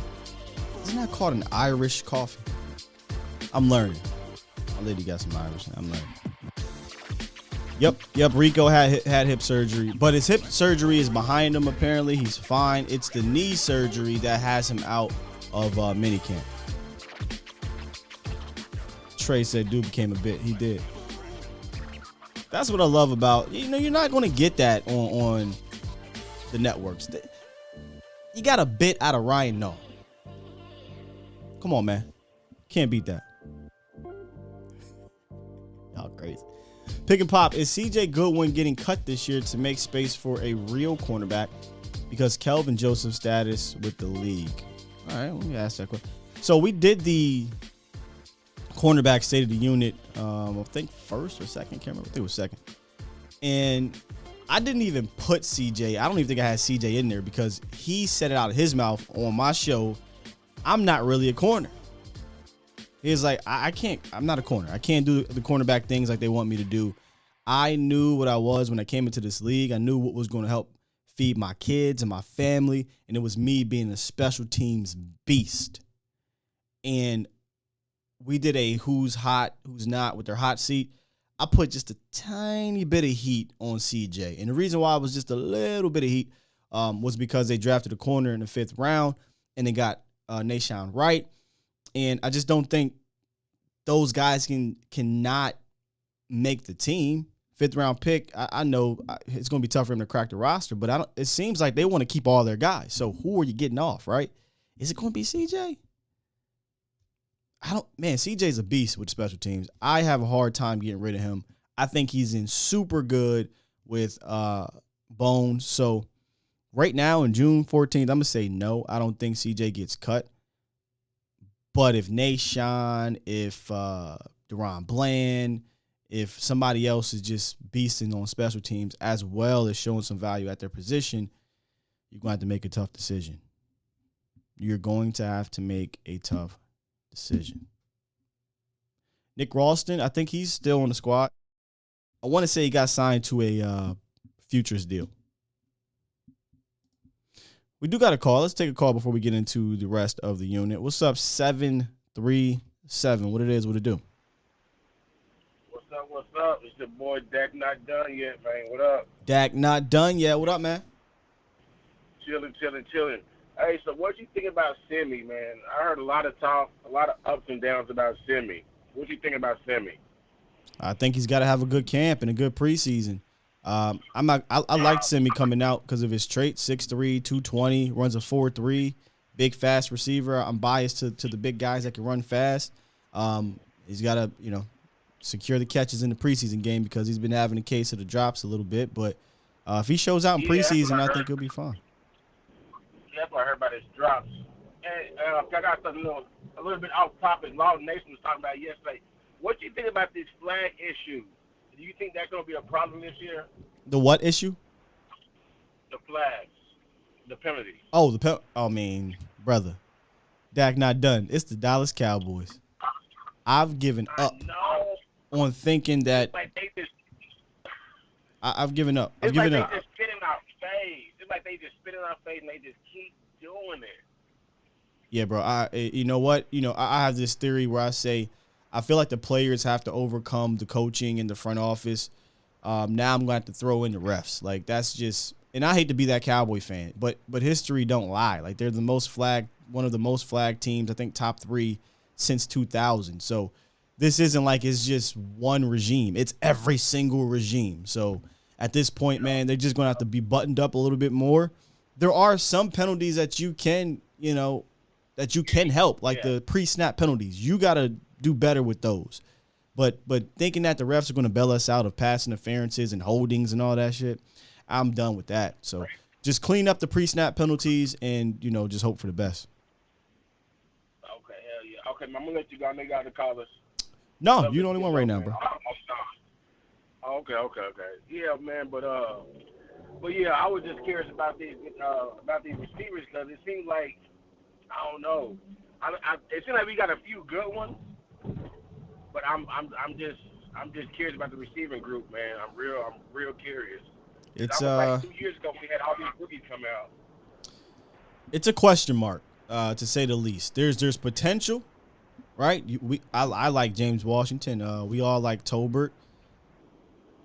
Isn't that called an Irish coffee? I'm learning. My lady got some Irish. I'm learning. Yep. Rico had hip surgery, but his hip surgery is behind him. Apparently, he's fine. It's the knee surgery that has him out of minicamp. Trey said, dude became a bit. He did. That's what I love about, you're not going to get that on the networks. You got a bit out of Ryan Nall. Come on, man. Can't beat that. Y'all crazy. Pick and Pop, is CJ Goodwin getting cut this year to make space for a real cornerback because Kelvin Joseph's status with the league? All right, let me ask that question. So we did the cornerback state of the unit, I think first or second, can't remember. I think it was second. And I didn't even put CJ. I don't even think I had CJ in there because he said it out of his mouth on my show. I'm not really a corner. He's like, I'm not a corner. I can't do the cornerback things like they want me to do. I knew what I was when I came into this league. I knew what was going to help feed my kids and my family, and it was me being a special teams beast. And we did a who's hot, who's not with their hot seat. I put just a tiny bit of heat on CJ. And the reason why it was just a little bit of heat was because they drafted a corner in the 5th round, and they got Nashawn Wright. And I just don't think those guys cannot make the team. 5th round pick, I know it's going to be tough for him to crack the roster, but it seems like they want to keep all their guys. So who are you getting off, right? Is it going to be CJ? CJ's a beast with special teams. I have a hard time getting rid of him. I think he's in super good with Bones. So right now in June 14th, I'm going to say no. I don't think CJ gets cut. But if Nashawn, if Deron Bland, if somebody else is just beasting on special teams as well as showing some value at their position, you're going to have to make a tough decision. You're going to have to make a tough decision. Nick Ralston, I think he's still on the squad. I want to say he got signed to a futures deal. We do got a call. Let's take a call before we get into the rest of the unit. What's up, 737? What it is, what it do? What's up? It's your boy Dak Not Done Yet, man. What up? Dak Not Done Yet. What up, man? Chilling. Hey, so what you think about Semi, man? I heard a lot of talk, a lot of ups and downs about Semi. What you think about Semi? I think he's got to have a good camp and a good preseason. I liked Semi coming out because of his traits, 6'3", 220, runs a 4.3, big, fast receiver. I'm biased to the big guys that can run fast. He's got to, secure the catches in the preseason game because he's been having a case of the drops a little bit. But if he shows out in preseason, I think he'll be fine. That's what I heard about his drops. And I got something a little bit off topic. Law Nation was talking about yesterday. What do you think about this flag issue? Do you think that's going to be a problem this year? The what issue? The flags. The penalties. Oh, brother. Dak Not Done. It's the Dallas Cowboys. I've given up on thinking that. I've given up. I've given up. They just spit in our face. It's like they just spit in our face and they just keep doing it. Yeah, bro. You know what? I have this theory where I say I feel like the players have to overcome the coaching in the front office. Now I'm going to have to throw in the refs. Like, that's just – and I hate to be that Cowboy fan, but history don't lie. Like, they're one of the most flagged teams, I think top 3 since 2000. So this isn't like it's just one regime. It's every single regime. So at this point, man, they're just going to have to be buttoned up a little bit more. There are some penalties that you can, help, like the pre-snap penalties. You got to do better with those. But thinking that the refs are going to bail us out of pass interferences and holdings and all that shit, I'm done with that. So just clean up the pre-snap penalties and, just hope for the best. Okay, hell yeah. Okay, I'm going to let you go. I know you got to call us. No, you're the only one right now, bro. Okay. Yeah, man, but yeah, I was just curious about these receivers because it seems like, I don't know. It seems like we got a few good ones, but I'm just curious about the receiving group, man. I'm real curious. It's 2 years ago we had all these rookies come out. It's a question mark, to say the least. There's potential, right? I like James Washington. We all like Tolbert.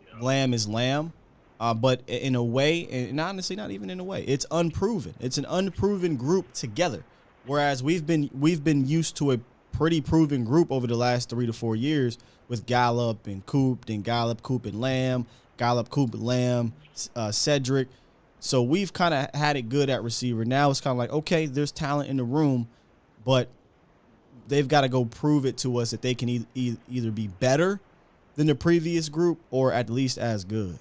Yeah. Lamb is Lamb. But in a way, and honestly, not even in a way, it's unproven. It's an unproven group together. Whereas we've been used to a pretty proven group over the last 3 to 4 years with Gallup and Coop, then Gallup, Coop, and Lamb, Gallup, Coop, Lamb, Cedric. So we've kind of had it good at receiver. Now it's kind of like, okay, there's talent in the room, but they've got to go prove it to us that they can either be better than the previous group, or at least as good?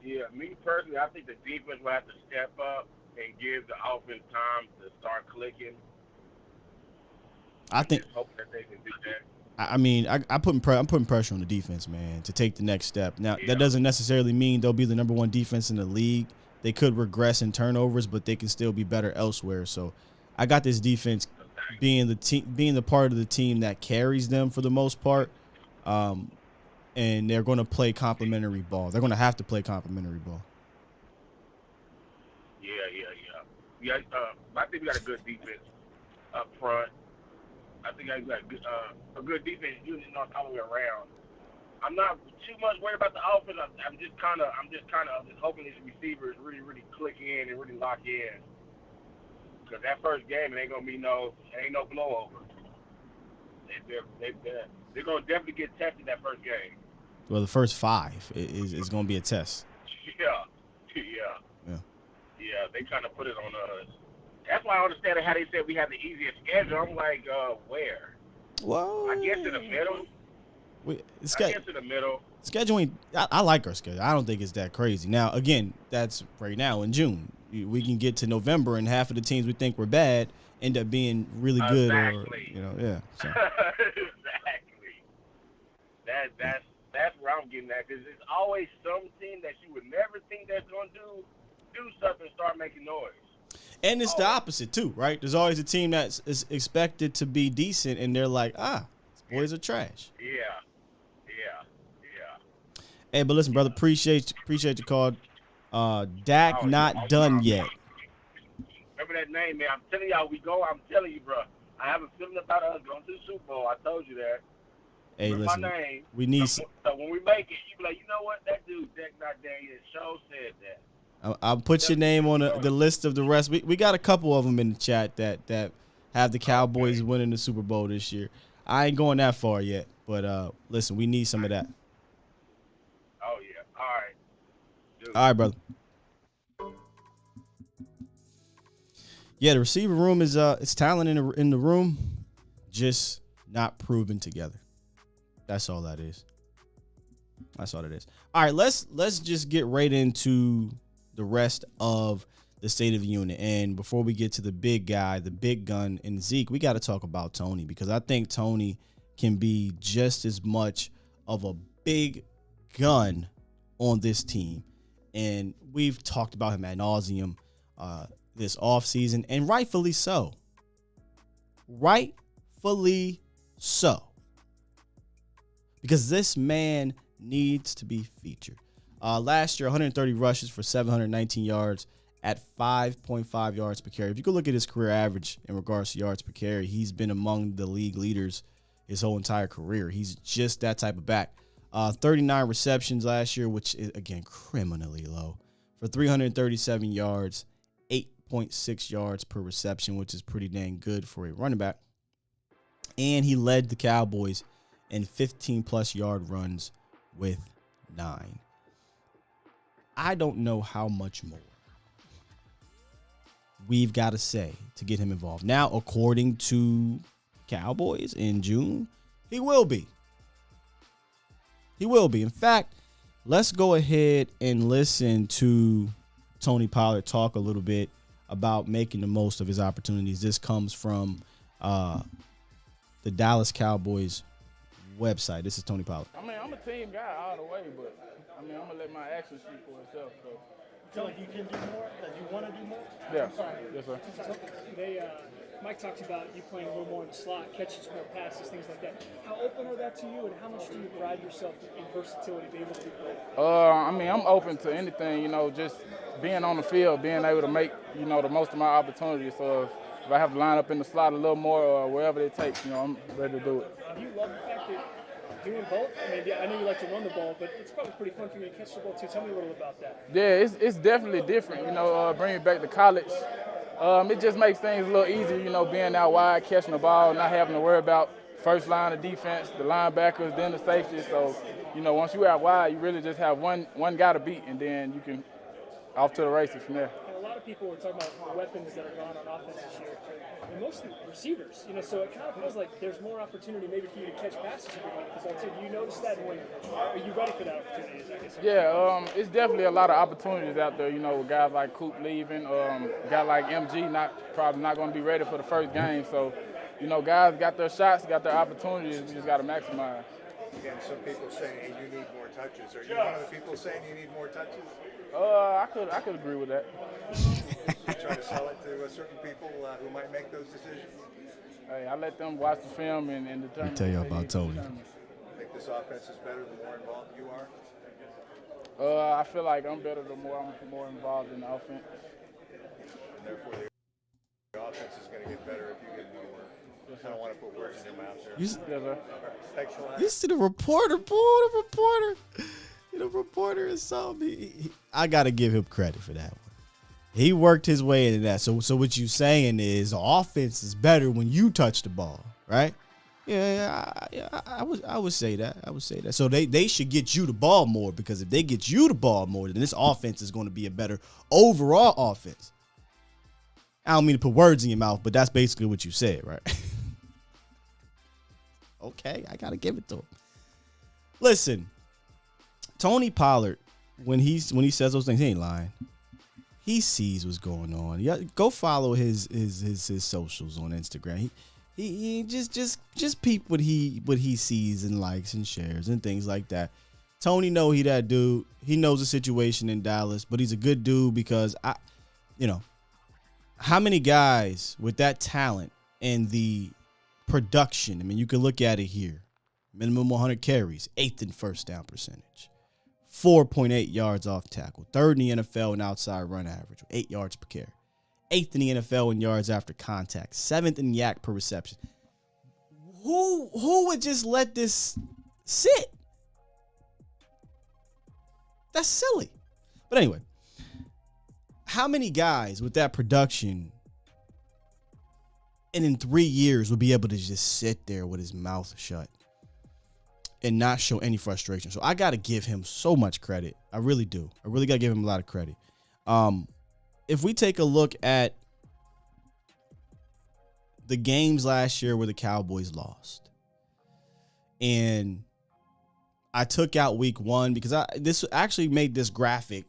Yeah, me personally, I think the defense will have to step up and give the offense time to start clicking. I think. Just hope that they can do that. I mean, I'm putting pressure on the defense, man, to take the next step. Now, that doesn't necessarily mean they'll be the number one defense in the league. They could regress in turnovers, but they can still be better elsewhere. So, I got this defense being the part of the team that carries them for the most part, and they're going to play complementary ball. They're going to have to play complementary ball. Yeah. I think we got a good defense up front. I think I got a good defense unit all the way around. I'm not too much worried about the offense. I'm just kind of hoping these receivers really click in and really lock in. Because that first game, it ain't gonna be no blowover. They're gonna definitely get tested that first game. Well, the first 5 is gonna be a test. Yeah. They kind of put it on us. That's why I understand how they said we have the easiest schedule. I'm like, where? Well, I guess in the middle. In the middle. Scheduling, I like our schedule. I don't think it's that crazy. Now, again, that's right now in June. We can get to November, and half of the teams we think were bad end up being really good. Exactly. So. Exactly. That's where I'm getting at, because there's always some team that you would never think that's going to do something and start making noise. And it's the opposite, too, right? There's always a team that's expected to be decent, and they're like, these boys are trash. Yeah. Hey, but listen, brother, appreciate your call. Dak not done yet. Remember that name, man. I'm telling y'all, I'm telling you, bro. I have a feeling about us going to the Super Bowl. I told you that. Hey, remember listen, my name. we need. So when we make it, you be like, you know what? That dude, Dak not done yet. Show said that. I'll put your name on the list of the rest. We got a couple of them in the chat that have the Cowboys winning the Super Bowl this year. I ain't going that far yet, but listen, we need some of that. Oh yeah, all right. Dude. All right, brother. Yeah, the receiver room is it's talent in the room, just not proven together. That's all that is. That's all it is. All right, let's just get right into the rest of the State of the Union. And before we get to the big guy, the big gun, and Zeke, we got to talk about Tony, because I think Tony can be just as much of a big gun on this team. And we've talked about him ad nauseum this offseason, and rightfully so. Rightfully so. Because this man needs to be featured. Last year, 130 rushes for 719 yards at 5.5 yards per carry. If you go look at his career average in regards to yards per carry, he's been among the league leaders his whole entire career. He's just that type of back. 39 receptions last year, which is, again, criminally low, for 337 yards, 8.6 yards per reception, which is pretty dang good for a running back. And he led the Cowboys in 15-plus yard runs with 9. I don't know how much more we've got to say to get him involved. Now, according to Cowboys in June, he will be. He will be. In fact, let's go ahead and listen to Tony Pollard talk a little bit about making the most of his opportunities. This comes from the Dallas Cowboys website. This is Tony Pollard. I mean, I'm a team guy all the way, but I mean, I'm gonna let my actions speak for itself. So. You feel like you can do more? That you want to do more? Yeah. Yes, sir. Mike talks about you playing a little more in the slot, catching some more passes, things like that. How open are that to you, and how much do you pride yourself in versatility, being able to do both? I mean, I'm open to anything. You know, just being on the field, being able to make the most of my opportunities. So if I have to line up in the slot a little more or wherever it takes, I'm ready to do it. Do you love the fact that doing both? I mean, I know you like to run the ball, but it's probably pretty fun for you to catch the ball too. Tell me a little about that. Yeah, it's definitely different. Bringing it back to college, it just makes things a little easier. Being out wide, catching the ball, not having to worry about first line of defense, the linebackers, then the safety. So, once you're out wide, you really just have one guy to beat, and then you can off to the races from there. And a lot of people were talking about the weapons that are gone on offense this year, and mostly receivers. So it kind of feels like there's more opportunity maybe for you to catch passes if you're going to this. Do you notice that? When are you ready for that opportunity? Yeah, it's definitely a lot of opportunities out there. With guys like Coop leaving, guy like MG probably not going to be ready for the first game. So, guys got their shots, got their opportunities. We just got to maximize. Again, some people saying you need more touches. Are you one of the people saying you need more touches? I could agree with that. You try to sell it to certain people who might make those decisions? Hey, I let them watch the film and determine. I'll tell you about Tony. Think this offense is better the more involved you are? I feel like I'm better the more I'm more involved in the offense. And therefore, the offense is going to get better if you get more work. I don't want to put words in your mouth there. Thanks a lot. You see the reporter, boy, the reporter. The reporter is something. I got to give him credit for that one. He worked his way into that. So what you saying is the offense is better when you touch the ball, right? Yeah, I would say that. I would say that. So they should get you the ball more, because if they get you the ball more, then this offense is going to be a better overall offense. I don't mean to put words in your mouth, but that's basically what you said, right? Okay, I got to give it to him. Listen, Tony Pollard, when he says those things, he ain't lying. He sees what's going on. Yeah, go follow his socials on Instagram. He just peep what he sees and likes and shares and things like that. Tony know he that dude. He knows the situation in Dallas, but he's a good dude because how many guys with that talent and the production? I mean, you can look at it here. Minimum 100 carries, 8th in first down percentage, 4.8 yards off tackle, 3rd in the NFL in outside run average, 8 yards per carry, 8th in the NFL in yards after contact, 7th in yak per reception. Who would just let this sit? That's silly. But anyway, how many guys with that production and in 3 years would be able to just sit there with his mouth shut and not show any frustration? So I got to give him so much credit. I really do. I really got to give him a lot of credit. If we take a look at the games last year where the Cowboys lost, and I took out week 1 because this actually made this graphic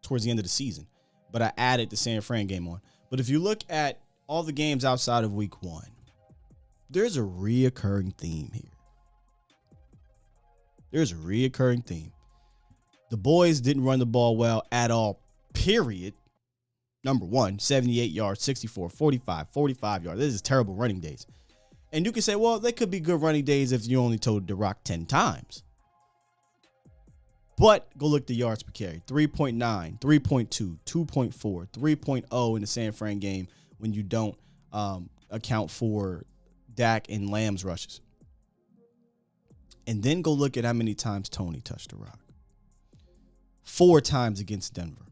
towards the end of the season, but I added the San Fran game on. But if you look at all the games outside of week 1, there's a reoccurring theme here. There's a reoccurring theme. The boys didn't run the ball well at all, period. Number 1, 78 yards, 64, 45, 45 yards. This is terrible running days. And you can say, well, they could be good running days if you only told the rock 10 times. But go look at the yards per carry. 3.9, 3.2, 2.4, 3.0 in the San Fran game when you don't account for Dak and Lamb's rushes. And then go look at how many times Tony touched the rock. 4 times against Denver.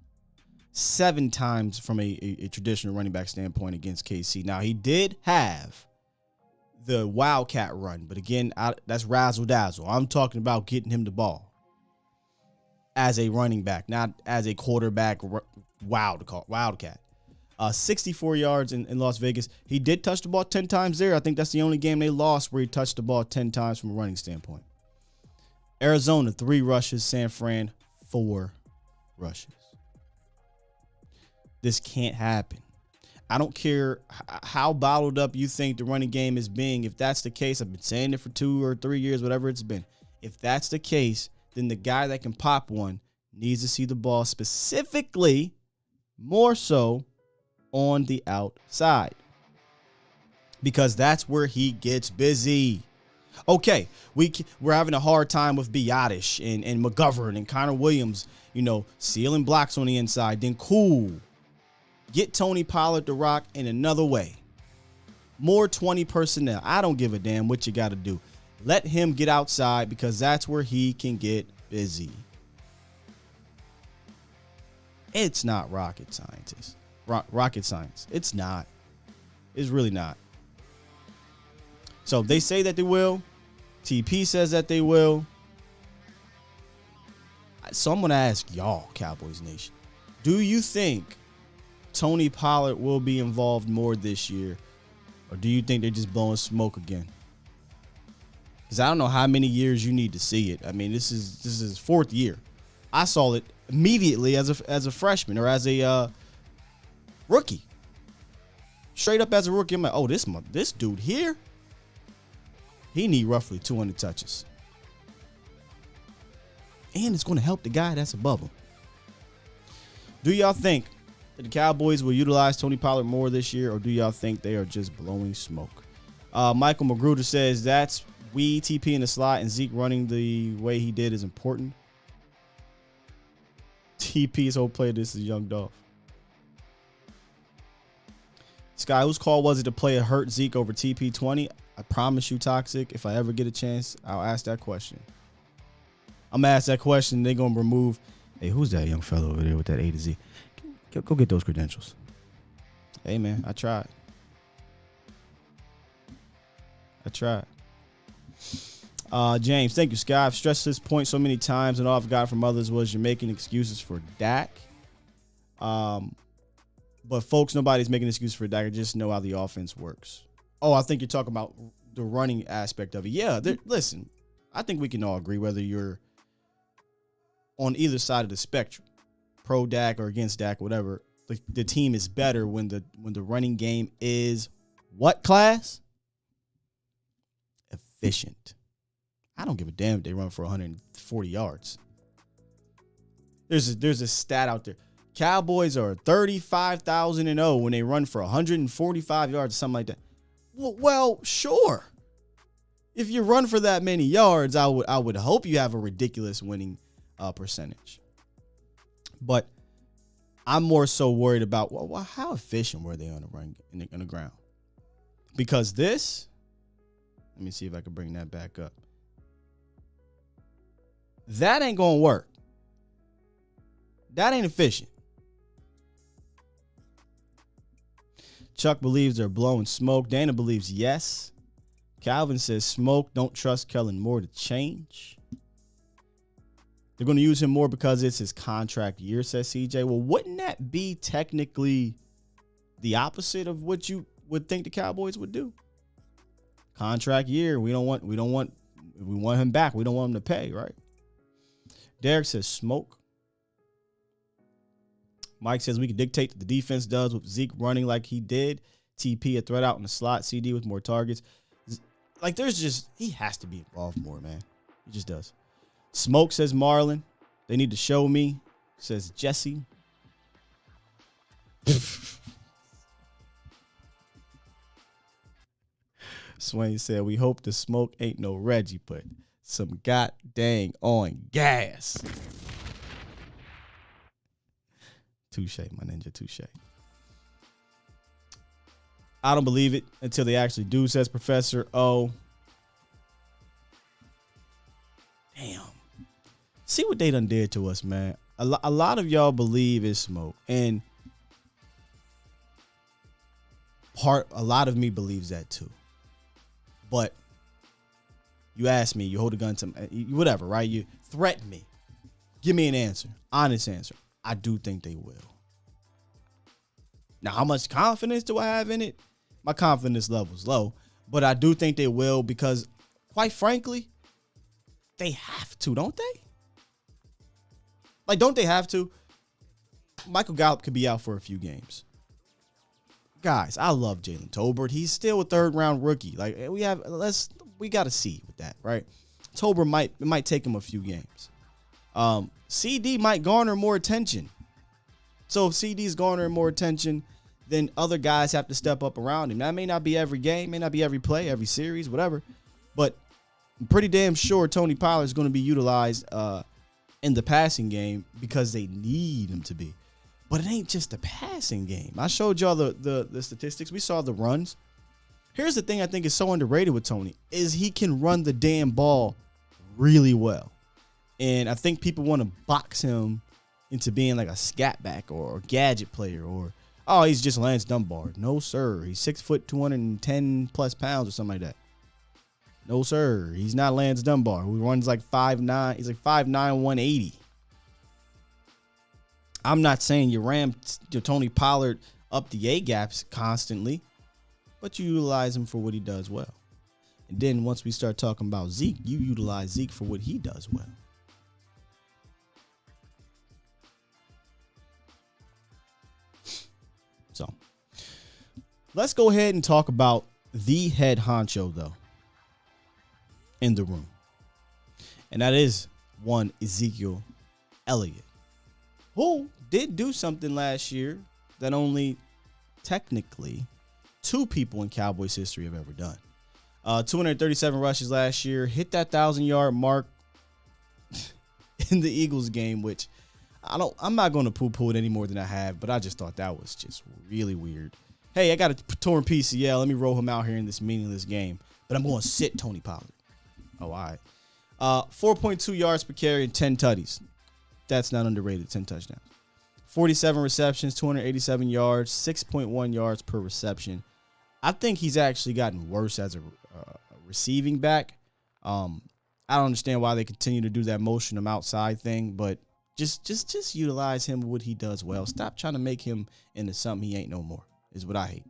7 times from a traditional running back standpoint against KC. Now, he did have the Wildcat run, but again, that's razzle-dazzle. I'm talking about getting him the ball as a running back, not as a quarterback Wildcat. 64 yards in Las Vegas. He did touch the ball 10 times there. I think that's the only game they lost where he touched the ball 10 times from a running standpoint. Arizona, 3 rushes. San Fran, 4 rushes. This can't happen. I don't care how bottled up you think the running game is being. If that's the case, I've been saying it for 2 or 3 years, whatever it's been. If that's the case, then the guy that can pop one needs to see the ball specifically, more so, on the outside. Because that's where he gets busy. Okay, we're having a hard time with Biotish and McGovern and Connor Williams, sealing blocks on the inside. Then cool. Get Tony Pollard the rock in another way. More 20 personnel. I don't give a damn what you got to do. Let him get outside because that's where he can get busy. It's not rocket science. Rocket science. It's not. It's really not. So they say that they will. TP says that they will. So I'm going to ask y'all, Cowboys Nation. Do you think Tony Pollard will be involved more this year? Or do you think they're just blowing smoke again? Because I don't know how many years you need to see it. I mean, this is his 4th year. I saw it immediately as a freshman or as a rookie. Straight up as a rookie, I'm like, oh, this dude here, he need roughly 200 touches. And it's going to help the guy that's above him. Do y'all think that the Cowboys will utilize Tony Pollard more this year, or do y'all think they are just blowing smoke? Michael Magruder says that's TP in the slot and Zeke running the way he did is important. TP's whole play, this is Young Dolph. Sky, whose call was it to play a hurt Zeke over TP20? I promise you, Toxic, if I ever get a chance, I'll ask that question. I'm going to ask that question. They're going to remove, hey, who's that young fellow over there with that A to Z? Go get those credentials. Hey, man, I tried. James, thank you, Sky. I've stressed this point so many times, and all I've got from others was you're making excuses for Dak. But, folks, nobody's making excuses for Dak. I just know how the offense works. Oh, I think you're talking about the running aspect of it. Yeah, listen, I think we can all agree whether you're on either side of the spectrum, pro Dak or against Dak, whatever. The team is better when the running game is what class? Efficient. I don't give a damn if they run for 140 yards. There's a stat out there. Cowboys are 35,000-0 when they run for 145 yards, something like that. Well, sure. If you run for that many yards, I would hope you have a ridiculous winning percentage. But I'm more so worried about how efficient were they on the run in the ground? Because let me see if I can bring that back up. That ain't gonna work. That ain't efficient. Chuck believes they're blowing smoke. Dana believes yes. Calvin says smoke. Don't trust Kellen Moore to change. They're going to use him more because it's his contract year, says CJ. Well, wouldn't that be technically the opposite of what you would think the Cowboys would do? Contract year. We want him back. We don't want him to pay, right? Derek says smoke. Mike says we can dictate what the defense does with Zeke running like he did. TP a threat out in the slot. CD with more targets. Like he has to be involved more, man. He just does. Smoke, says Marlon. They need to show me, says Jesse. Swain said, we hope the smoke ain't no Reggie, but some god dang on gas. Touche, my ninja, touche. I don't believe it until they actually do, says Professor O. Damn. See what they done did to us, man. A lot of y'all believe it's smoke. And a lot of me believes that too. But you ask me, you hold a gun to me, whatever, right? You threaten me. Give me an answer. Honest answer. I do think they will. Now, how much confidence do I have in it? My confidence level is low, but I do think they will because, quite frankly, they have to, don't they? Like, don't they have to? Michael Gallup could be out for a few games. Guys, I love Jalen Tolbert. He's still a third-round rookie. Like, we got to see with that, right? Tolbert might take him a few games. CD might garner more attention. So if CD's garnering more attention, then other guys have to step up around him. That may not be every game, may not be every play, every series, whatever. But I'm pretty damn sure Tony Pollard is going to be utilized in the passing game because they need him to be. But it ain't just a passing game. I showed y'all the statistics. We saw the runs. Here's the thing I think is so underrated with Tony is he can run the damn ball really well. And I think people want to box him into being like a scat back or a gadget player or, oh, he's just Lance Dunbar. No, sir. He's 6 foot, 210 plus pounds or something like that. No, sir. He's not Lance Dunbar, who runs like 5'9". He's like 5'9", 180. I'm not saying you ram Tony Pollard up the A gaps constantly, but you utilize him for what he does well. And then once we start talking about Zeke, you utilize Zeke for what he does well. So let's go ahead and talk about the head honcho, though, in the room. And that is one Ezekiel Elliott, who did do something last year that only technically 2 people in Cowboys history have ever done. 237 rushes last year, hit that 1,000-yard mark in the Eagles game, which I'm not going to poo-poo it any more than I have, but I just thought that was just really weird. Hey, I got a torn PCL. Let me roll him out here in this meaningless game, but I'm going to sit Tony Pollard. Oh, all right. 4.2 yards per carry and 10 tutties. That's not underrated, 10 touchdowns. 47 receptions, 287 yards, 6.1 yards per reception. I think he's actually gotten worse as a receiving back. I don't understand why they continue to do that motion him outside thing, but just utilize him what he does well. Stop trying to make him into something he ain't no more, is what I hate.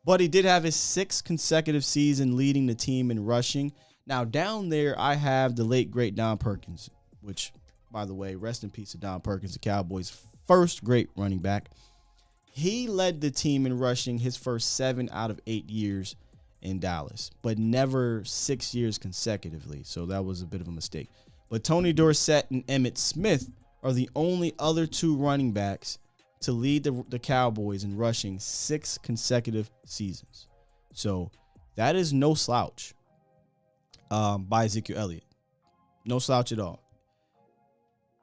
But he did have his 6th consecutive season leading the team in rushing. Now, down there, I have the late, great Don Perkins, which, by the way, rest in peace to Don Perkins, the Cowboys' first great running back. He led the team in rushing his first 7 out of 8 years in Dallas, but never 6 years consecutively, so that was a bit of a mistake. But Tony Dorsett and Emmitt Smith are the only other 2 running backs to lead the Cowboys in rushing 6 consecutive seasons. So that is no slouch by Ezekiel Elliott. No slouch at all.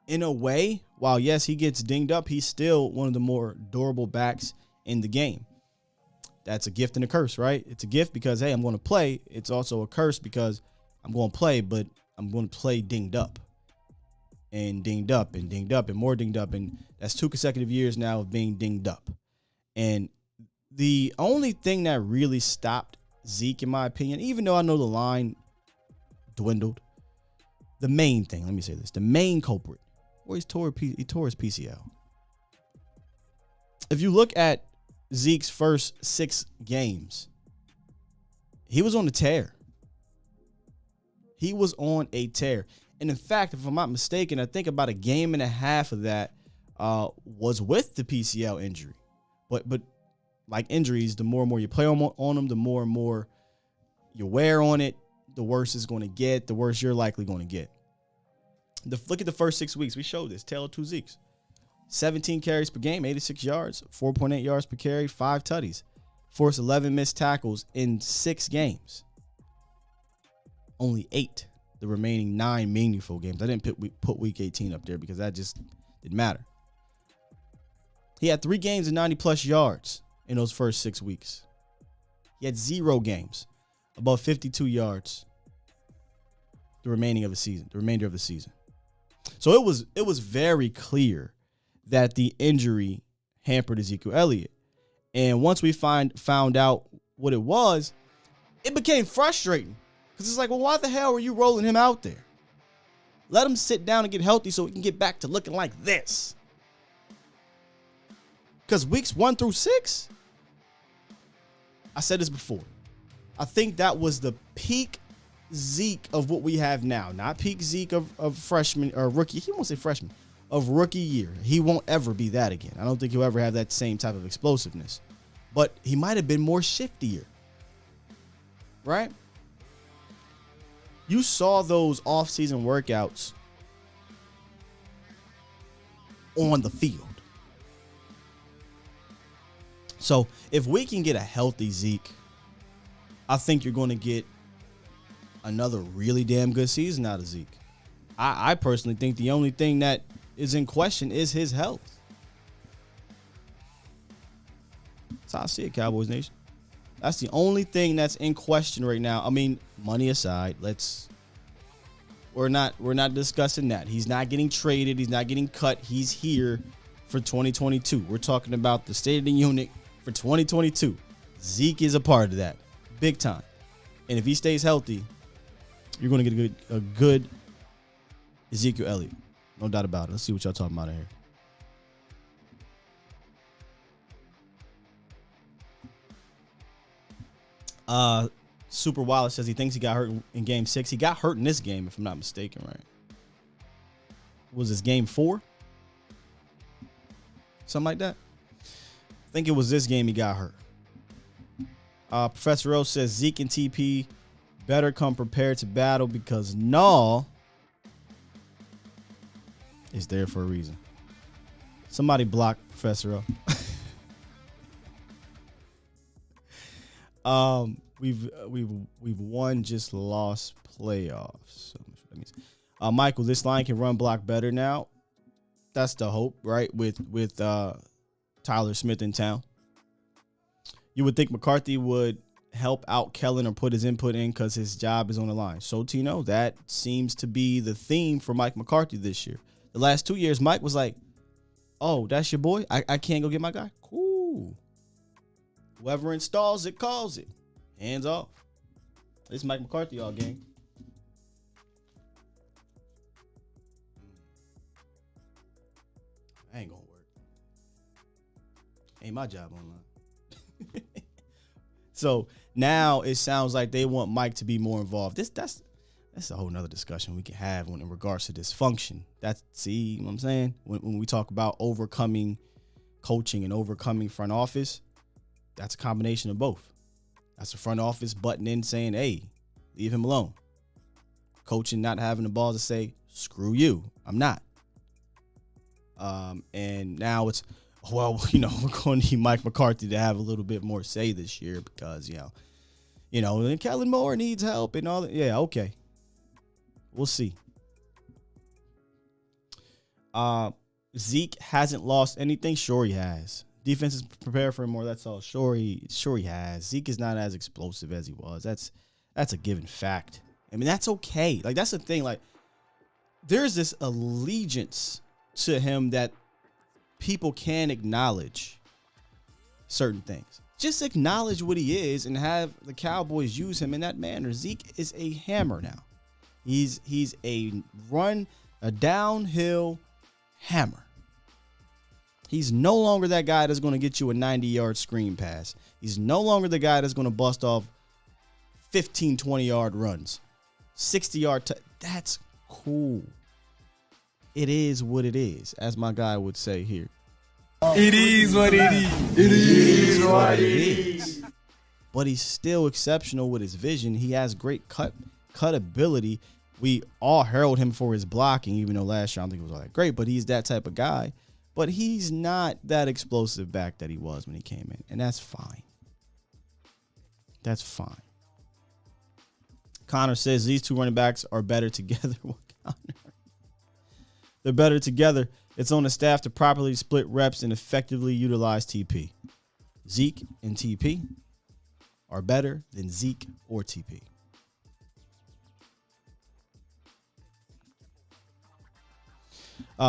In a way, while yes, he gets dinged up, he's still one of the more durable backs in the game. That's a gift and a curse, right? It's a gift because, hey, I'm going to play. It's also a curse because I'm going to play, but I'm going to play dinged up. And dinged up and dinged up and more dinged up. And that's 2 consecutive years now of being dinged up. And the only thing that really stopped Zeke, in my opinion, even though I know the line dwindled, the main thing, let me say this, the main culprit, well, he tore his PCL. If you look at Zeke's first 6 games, he was on a tear. He was on a tear. And in fact, if I'm not mistaken, I think about a game and a half of that was with the PCL injury. But like injuries, the more and more you play on them, the more and more you wear on it, the worse it's going to get, the worse you're likely going to get. Look at the first 6 weeks. We showed this. Tale of 2 Zekes. 17 carries per game, 86 yards, 4.8 yards per carry, 5 tutties. Forced 11 missed tackles in 6 games. Only 8 the remaining 9 meaningful games. I didn't put week 18 up there because that just didn't matter. He had 3 games of 90-plus yards in those first 6 weeks. He had 0 games above 52 yards the remainder of the season. So it was very clear that the injury hampered Ezekiel Elliott. And once we found out what it was, it became frustrating. Because it's like, well, why the hell are you rolling him out there? Let him sit down and get healthy so we can get back to looking like this. Because weeks 1 through 6, I said this before, I think that was the peak Zeke of what we have now. Not peak Zeke of freshman or rookie. He won't say freshman. Of rookie year. He won't ever be that again. I don't think he'll ever have that same type of explosiveness. But he might have been more shiftier. Right? You saw those off-season workouts on the field. So if we can get a healthy Zeke, I think you're going to get another really damn good season out of Zeke. I personally think the only thing that is in question is his health. That's how I see it, Cowboys Nation. That's the only thing that's in question right now. I mean, money aside, we're not discussing that. He's not getting traded. He's not getting cut. He's here for 2022. We're talking about the state of the unit for 2022. Zeke is a part of that, big time. And if he stays healthy, you're going to get a good Ezekiel Elliott. No doubt about it. Let's see what y'all talking about in here. Super Wallace says he thinks he got hurt in game 6. He got hurt in this game, if I'm not mistaken, right? Was this game 4? Something like that. I think it was this game he got hurt. Professor O says Zeke and TP better come prepared to battle because Nall is there for a reason. Somebody block Professor O. We've won, just lost playoffs. So that means. Michael, this line can run block better now. That's the hope, right? With Tyler Smith in town. You would think McCarthy would help out Kellen or put his input in because his job is on the line. So, Tino, that seems to be the theme for Mike McCarthy this year. The last 2 years, Mike was like, oh, that's your boy? I can't go get my guy? Cool. Whoever installs it, calls it. Hands off. It's Mike McCarthy all game. That ain't gonna work. Ain't my job online. So now it sounds like they want Mike to be more involved. That's a whole nother discussion we can have in regards to dysfunction. See, you know what I'm saying? When we talk about overcoming coaching and overcoming front office, that's a combination of both. That's the front office butting in saying, hey, leave him alone. Coaching not having the balls to say, screw you, I'm not. And now it's, well, we're going to need Mike McCarthy to have a little bit more say this year because, and Kellen Moore needs help and all that. Yeah, okay. We'll see. Zeke hasn't lost anything. Sure he has. Defense is prepared for him more. That's all. Sure he has. Zeke is not as explosive as he was. That's a given fact. I mean, that's okay. Like, that's the thing. Like, there's this allegiance to him that people can acknowledge certain things. Just acknowledge what he is and have the Cowboys use him in that manner. Zeke is a hammer now. He's a downhill hammer. He's no longer that guy that's going to get you a 90-yard screen pass. He's no longer the guy that's going to bust off 15, 20-yard runs. 60-yard. That's cool. It is what it is, as my guy would say here. It is what it is. It is what it is. But he's still exceptional with his vision. He has great cut ability. We all herald him for his blocking, even though last year I don't think it was all that great. But he's that type of guy. But he's not that explosive back that he was when he came in. And that's fine. That's fine. Connor says these two running backs are better together. They're better together. It's on the staff to properly split reps and effectively utilize TP. Zeke and TP are better than Zeke or TP.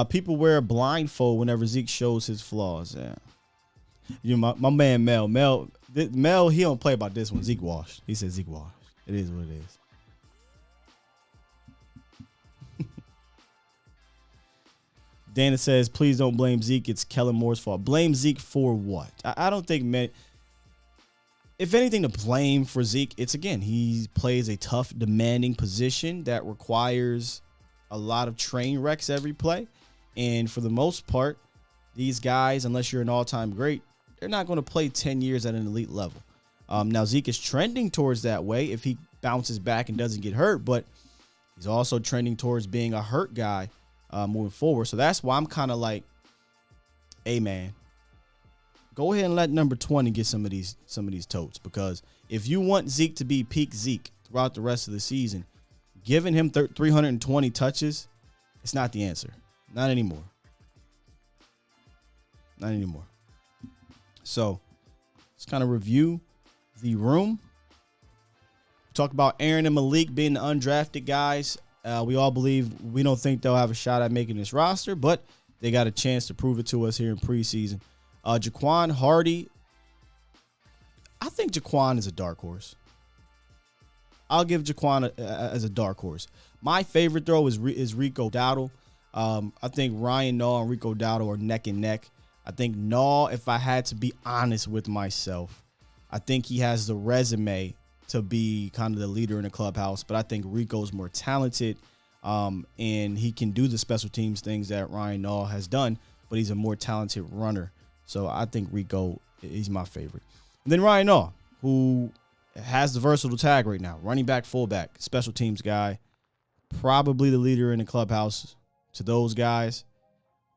People wear a blindfold whenever Zeke shows his flaws. Yeah. My man Mel, he don't play about this one. Zeke washed. He said Zeke washed. It is what it is. Dana says, please don't blame Zeke. It's Kellen Moore's fault. Blame Zeke for what? I don't think, if anything to blame for Zeke, it's, again, he plays a tough, demanding position that requires a lot of train wrecks every play. And for the most part, these guys, unless you're an all-time great, they're not going to play 10 years at an elite level. Now, Zeke is trending towards that way if he bounces back and doesn't get hurt, but he's also trending towards being a hurt guy moving forward. So that's why I'm kind of like, hey, man, go ahead and let number 20 get some of these totes, because if you want Zeke to be peak Zeke throughout the rest of the season, giving him 320 touches, it's not the answer. Not anymore. Not anymore. So let's kind of review the room. Talk about Aaron and Malik being the undrafted guys. We don't think they'll have a shot at making this roster, but they got a chance to prove it to us here in preseason. Jaquan Hardy. I think Jaquan is a dark horse. I'll give Jaquan as a dark horse. My favorite throw is Rico Dowdle. I think Ryan Nall and Rico Dowdle are neck and neck. I think Nall, if I had to be honest with myself, I think he has the resume to be kind of the leader in the clubhouse, but I think Rico's more talented, and he can do the special teams things that Ryan Nall has done, but he's a more talented runner. So I think Rico, he's my favorite. And then Ryan Nall, who has the versatile tag right now, running back, fullback, special teams guy, probably the leader in the clubhouse. To those guys,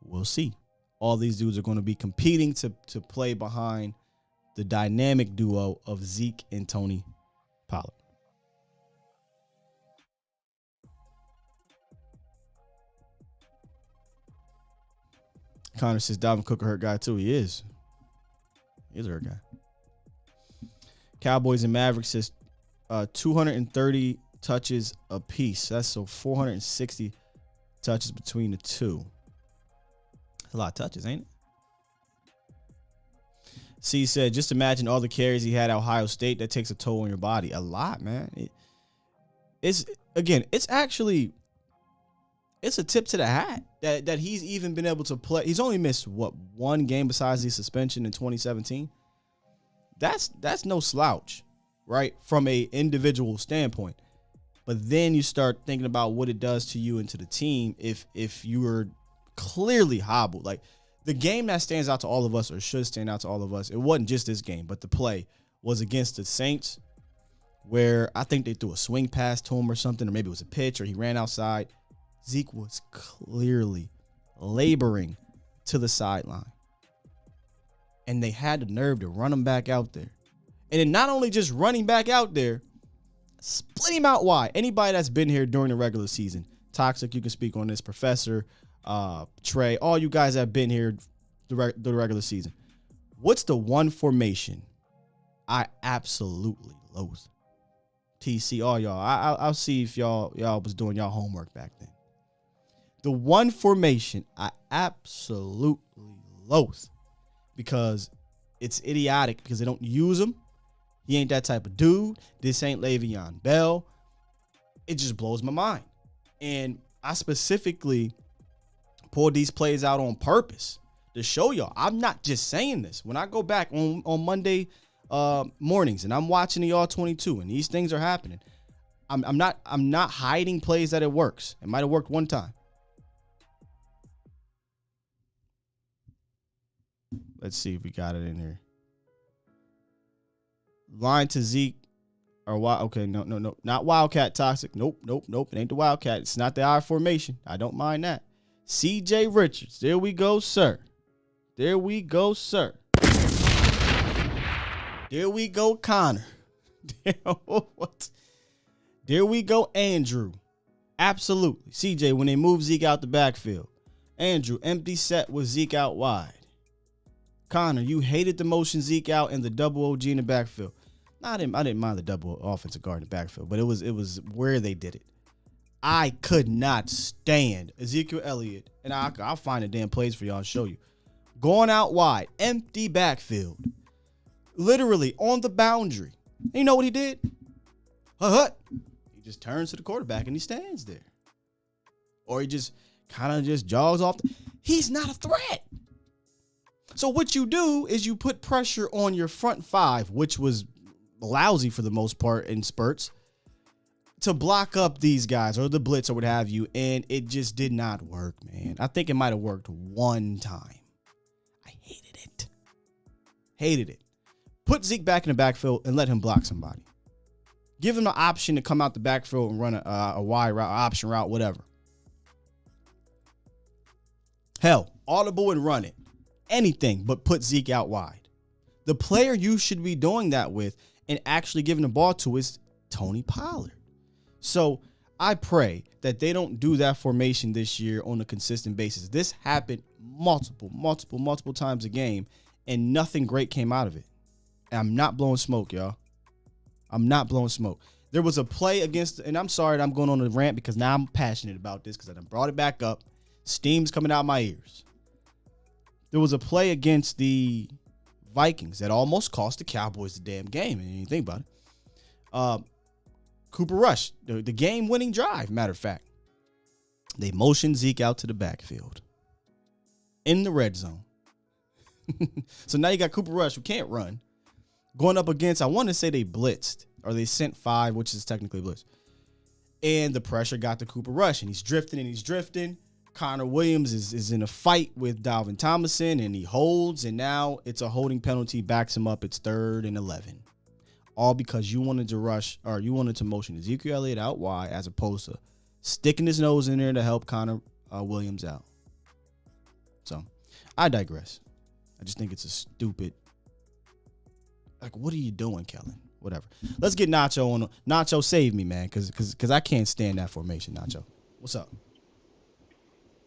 we'll see. All these dudes are going to be competing to play behind the dynamic duo of Zeke and Tony Pollard. Connor says Dalvin Cook a hurt guy too. He is. He's a hurt guy. Cowboys and Mavericks says 230 touches apiece. That's so 460 touches between the two. That's a lot of touches, ain't it? C said, just imagine all the carries he had at Ohio State. That takes a toll on your body. A lot, man. It's actually a tip to the hat that he's even been able to play. He's only missed, one game besides the suspension in 2017? That's no slouch, right, from a individual standpoint. But then you start thinking about what it does to you and to the team if you were clearly hobbled. Like, the game that stands out to all of us, or should stand out to all of us, it wasn't just this game, but the play was against the Saints, where I think they threw a swing pass to him or something, or maybe it was a pitch, or he ran outside. Zeke was clearly laboring to the sideline. And they had the nerve to run him back out there. And then not only just running back out there, split him out wide. Anybody that's been here during the regular season, Toxic, you can speak on this, Professor, Trey, all you guys that have been here the regular season. What's the one formation I absolutely loathe? TC, all y'all. I'll see if y'all was doing y'all homework back then. The one formation I absolutely loathe because it's idiotic, because they don't use him. He ain't that type of dude. This ain't Le'Veon Bell. It just blows my mind. And I specifically pulled these plays out on purpose to show y'all. I'm not just saying this. When I go back on Monday mornings and I'm watching the All-22 and these things are happening, I'm not hiding plays that it works. It might have worked one time. Let's see if we got it in here. Line to Zeke or okay, no, not Wildcat Toxic. Nope. It ain't the Wildcat. It's not the I formation. I don't mind that. CJ Richards. There we go, sir. There we go, Connor. What? There we go, Andrew. Absolutely. CJ, when they move Zeke out the backfield. Andrew, empty set with Zeke out wide. Connor, you hated the motion Zeke out and the double OG in the backfield. I didn't mind the double offensive guard in the backfield, but it was where they did it. I could not stand Ezekiel Elliott, and I'll find the damn plays for y'all and show you. Going out wide, empty backfield, literally on the boundary. And you know what he did? He just turns to the quarterback and he stands there. Or he just kind of just jogs off. He's not a threat. So what you do is you put pressure on your front five, which was lousy for the most part in spurts, to block up these guys or the blitz or what have you, and it just did not work, man. I think it might have worked one time. I hated it. Put Zeke back in the backfield and let him block somebody. Give him the option to come out the backfield and run a wide route, option route, whatever. Hell, audible and run it. Anything but put Zeke out wide. The player you should be doing that with and actually giving the ball to is Tony Pollard. So I pray that they don't do that formation this year on a consistent basis. This happened multiple times a game, and nothing great came out of it. And I'm not blowing smoke, y'all. I'm not blowing smoke. There was a play against, and I'm sorry that I'm going on a rant because now I'm passionate about this because I done brought it back up. Steam's coming out my ears. There was a play against the Vikings that almost cost the Cowboys the damn game. And you think about it. Cooper Rush, the game-winning drive, matter of fact. They motioned Zeke out to the backfield in the red zone. So now you got Cooper Rush, who can't run, going up against, I want to say they blitzed. or they sent 5, which is technically blitz. And the pressure got to Cooper Rush, and he's drifting. Connor Williams is in a fight with Dalvin Tomlinson, and he holds, and now it's a holding penalty, backs him up. It's 3rd and 11. All because you wanted to rush, or you wanted to motion Ezekiel Elliott out wide as opposed to sticking his nose in there to help Connor Williams out. So, I digress. I just think it's a stupid, like, what are you doing, Kellen? Whatever. Let's get Nacho on. Nacho, save me, man, because I can't stand that formation, Nacho. What's up?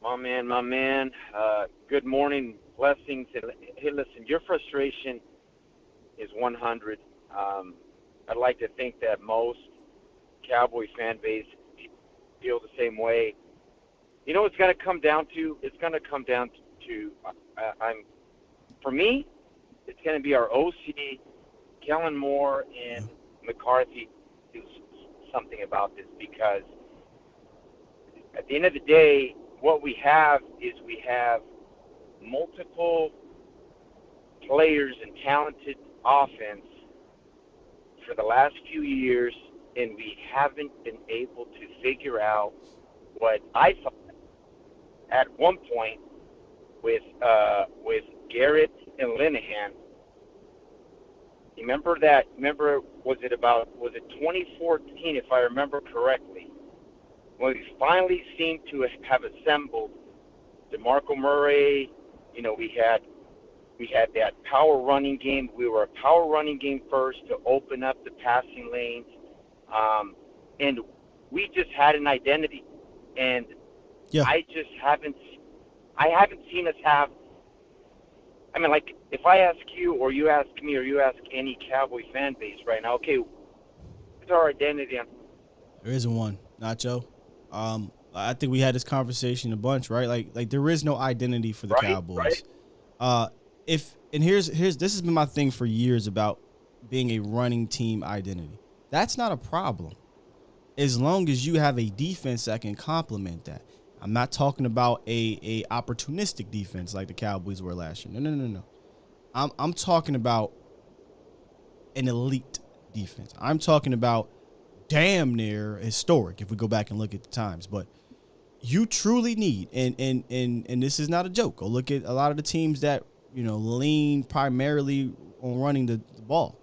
My man. Good morning. Blessings. Hey, listen, your frustration is 100. I'd like to think that most Cowboy fan base feel the same way. You know, it's going to come down to, for me, it's going to be our OC, Kellen Moore, and McCarthy do something about this, because at the end of the day, what we have is we have multiple players and talented offense for the last few years, and we haven't been able to figure out what I thought at one point with Garrett and Linehan. Remember, was it 2014, if I remember correctly, when we finally seemed to have assembled DeMarco Murray. You know, we had that power running game. We were a power running game first to open up the passing lanes. And we just had an identity. And I haven't seen us have, I mean, like, if I ask you, or you ask me, or you ask any Cowboy fan base right now, okay, what's our identity on? There isn't one, Nacho. I think we had this conversation a bunch, right? Like there is no identity for the Cowboys. Right. Here's this has been my thing for years about being a running team identity. That's not a problem, as long as you have a defense that can complement that. I'm not talking about a opportunistic defense like the Cowboys were last year. No. I'm talking about an elite defense. I'm talking about damn near historic if we go back and look at the times. But you truly need, and this is not a joke. Go look at a lot of the teams that, you know, lean primarily on running the ball,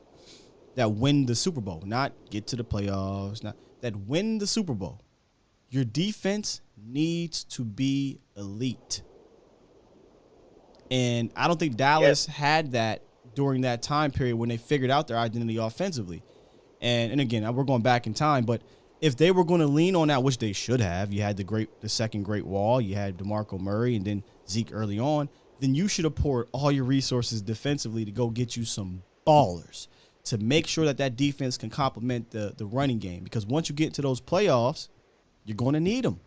that win the Super Bowl, not get to the playoffs, that win the Super Bowl. Your defense needs to be elite. And I don't think Dallas had that during that time period when they figured out their identity offensively. And again, we're going back in time, but if they were going to lean on that, which they should have, you had the second great wall, you had DeMarco Murray and then Zeke early on, then you should have poured all your resources defensively to go get you some ballers to make sure that defense can complement the running game. Because once you get into those playoffs, you're going to need them.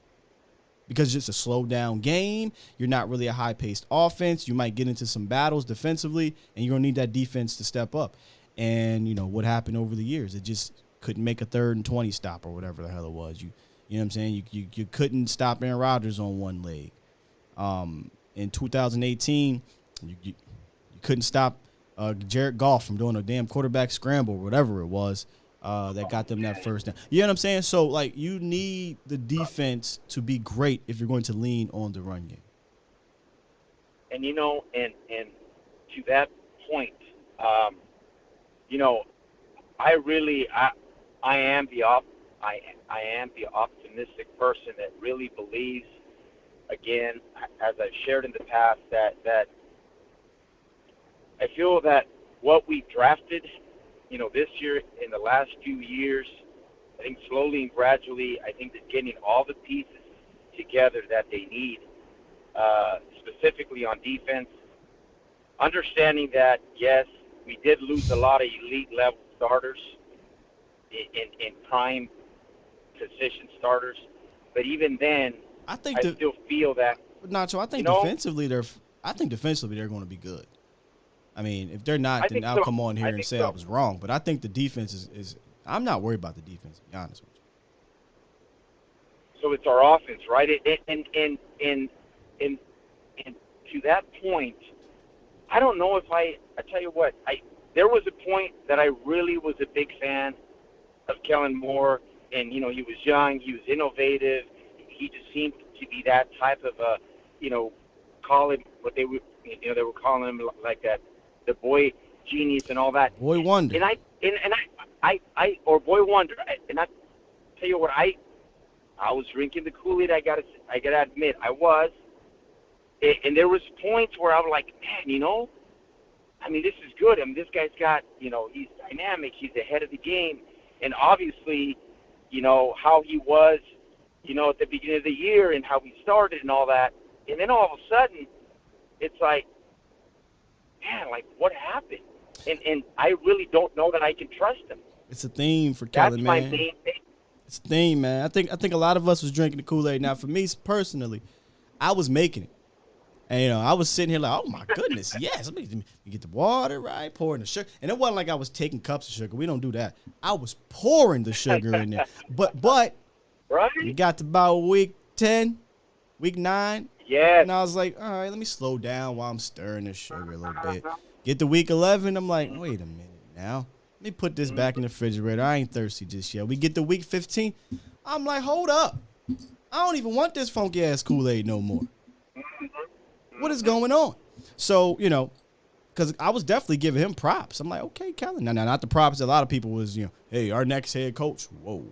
Because it's a slow down game. You're not really a high-paced offense. You might get into some battles defensively, and you're going to need that defense to step up. And, you know, what happened over the years, it just couldn't make a 3rd and 20 stop or whatever the hell it was. You know what I'm saying? You couldn't stop Aaron Rodgers on one leg. In 2018, you couldn't stop Jared Goff from doing a damn quarterback scramble or whatever it was that got them that first down. You know what I'm saying? So, like, you need the defense to be great if you're going to lean on the run game. And, you know, and to that point, you know, I am the optimistic person that really believes, again, as I've shared in the past, that I feel that what we drafted, you know, this year, in the last few years, I think slowly and gradually, I think that getting all the pieces together that they need, specifically on defense, understanding that, yes, we did lose a lot of elite-level starters in prime position starters, but even then, I still feel that. Nacho, I think defensively they're going to be good. I mean, if they're not, then I'll come on here and say I was wrong. But I think the defense is I'm not worried about the defense, to be honest with you. So it's our offense, right? And to that point, I don't know if I tell you what, there was a point that I really was a big fan of Kellen Moore, and he was young, he was innovative, he just seemed to be that type of call him what they would they were calling him like that, the boy genius and all that. Boy wonder. And I or boy wonder. And I tell you what, I was drinking the Kool-Aid. I gotta admit, I was. And there was points where I was like, man, this is good. This guy's got, he's dynamic. He's ahead of the game. And obviously, how he was, at the beginning of the year and how he started and all that. And then all of a sudden, it's like, man, like what happened? And I really don't know that I can trust him. It's a theme for Kellen, man. That's my main thing. It's a theme, man. I think a lot of us was drinking the Kool-Aid. Now, for me personally, I was making it. And, I was sitting here like, oh, my goodness, yes. Let me get the water, right, pouring the sugar. And it wasn't like I was taking cups of sugar. We don't do that. I was pouring the sugar in there. But right? we got to about week 10, week 9. Yes. And I was like, all right, let me slow down while I'm stirring the sugar a little bit. Get to week 11, I'm like, wait a minute now. Let me put this back in the refrigerator. I ain't thirsty just yet. We get to week 15. I'm like, hold up. I don't even want this funky-ass Kool-Aid no more. What is going on? So, because I was definitely giving him props. I'm like, okay, Kellen. Now, not the props that a lot of people was, hey, our next head coach. Whoa,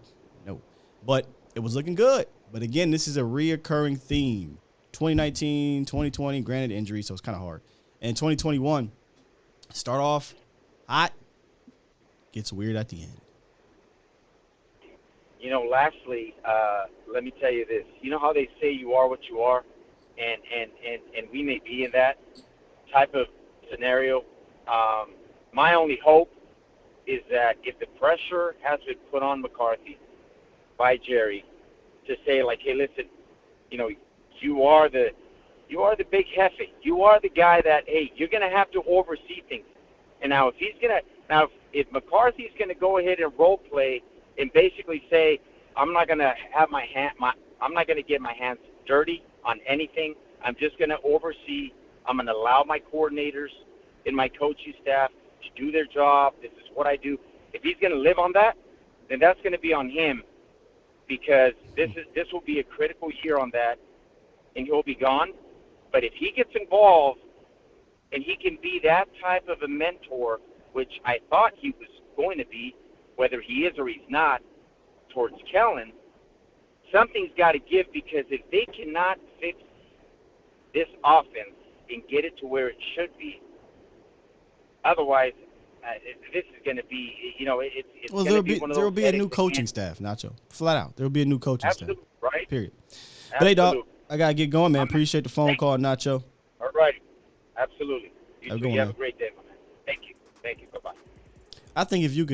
no. But it was looking good. But, again, this is a reoccurring theme. 2019, 2020, granted injury, so it's kind of hard. And 2021, start off hot, gets weird at the end. Lastly, let me tell you this. You know how they say you are what you are? And we may be in that type of scenario. My only hope is that if the pressure has been put on McCarthy by Jerry to say, like, hey, listen, you are the big hefe. You are the guy that, hey, you're going to have to oversee things. And now if McCarthy's going to go ahead and role play and basically say, I'm not going to have I'm not going to get my hands dirty on anything. I'm just going to oversee. I'm going to allow my coordinators and my coaching staff to do their job. This is what I do. If he's going to live on that, then that's going to be on him, because this will be a critical year on that, and he'll be gone. But if he gets involved and he can be that type of a mentor, which I thought he was going to be, whether he is or he's not, towards Kellen, something's got to give, because if they cannot fix this offense and get it to where it should be, otherwise, this is going to be, it's well, going to be one of those. There will be a new coaching staff, Nacho. Flat out. There will be a new coaching staff. Right? Period. But hey, dog, I got to get going, man. Appreciate the phone call, Nacho. All right. Absolutely. You too. Have a great day, my man. Thank you. Bye-bye. I think if you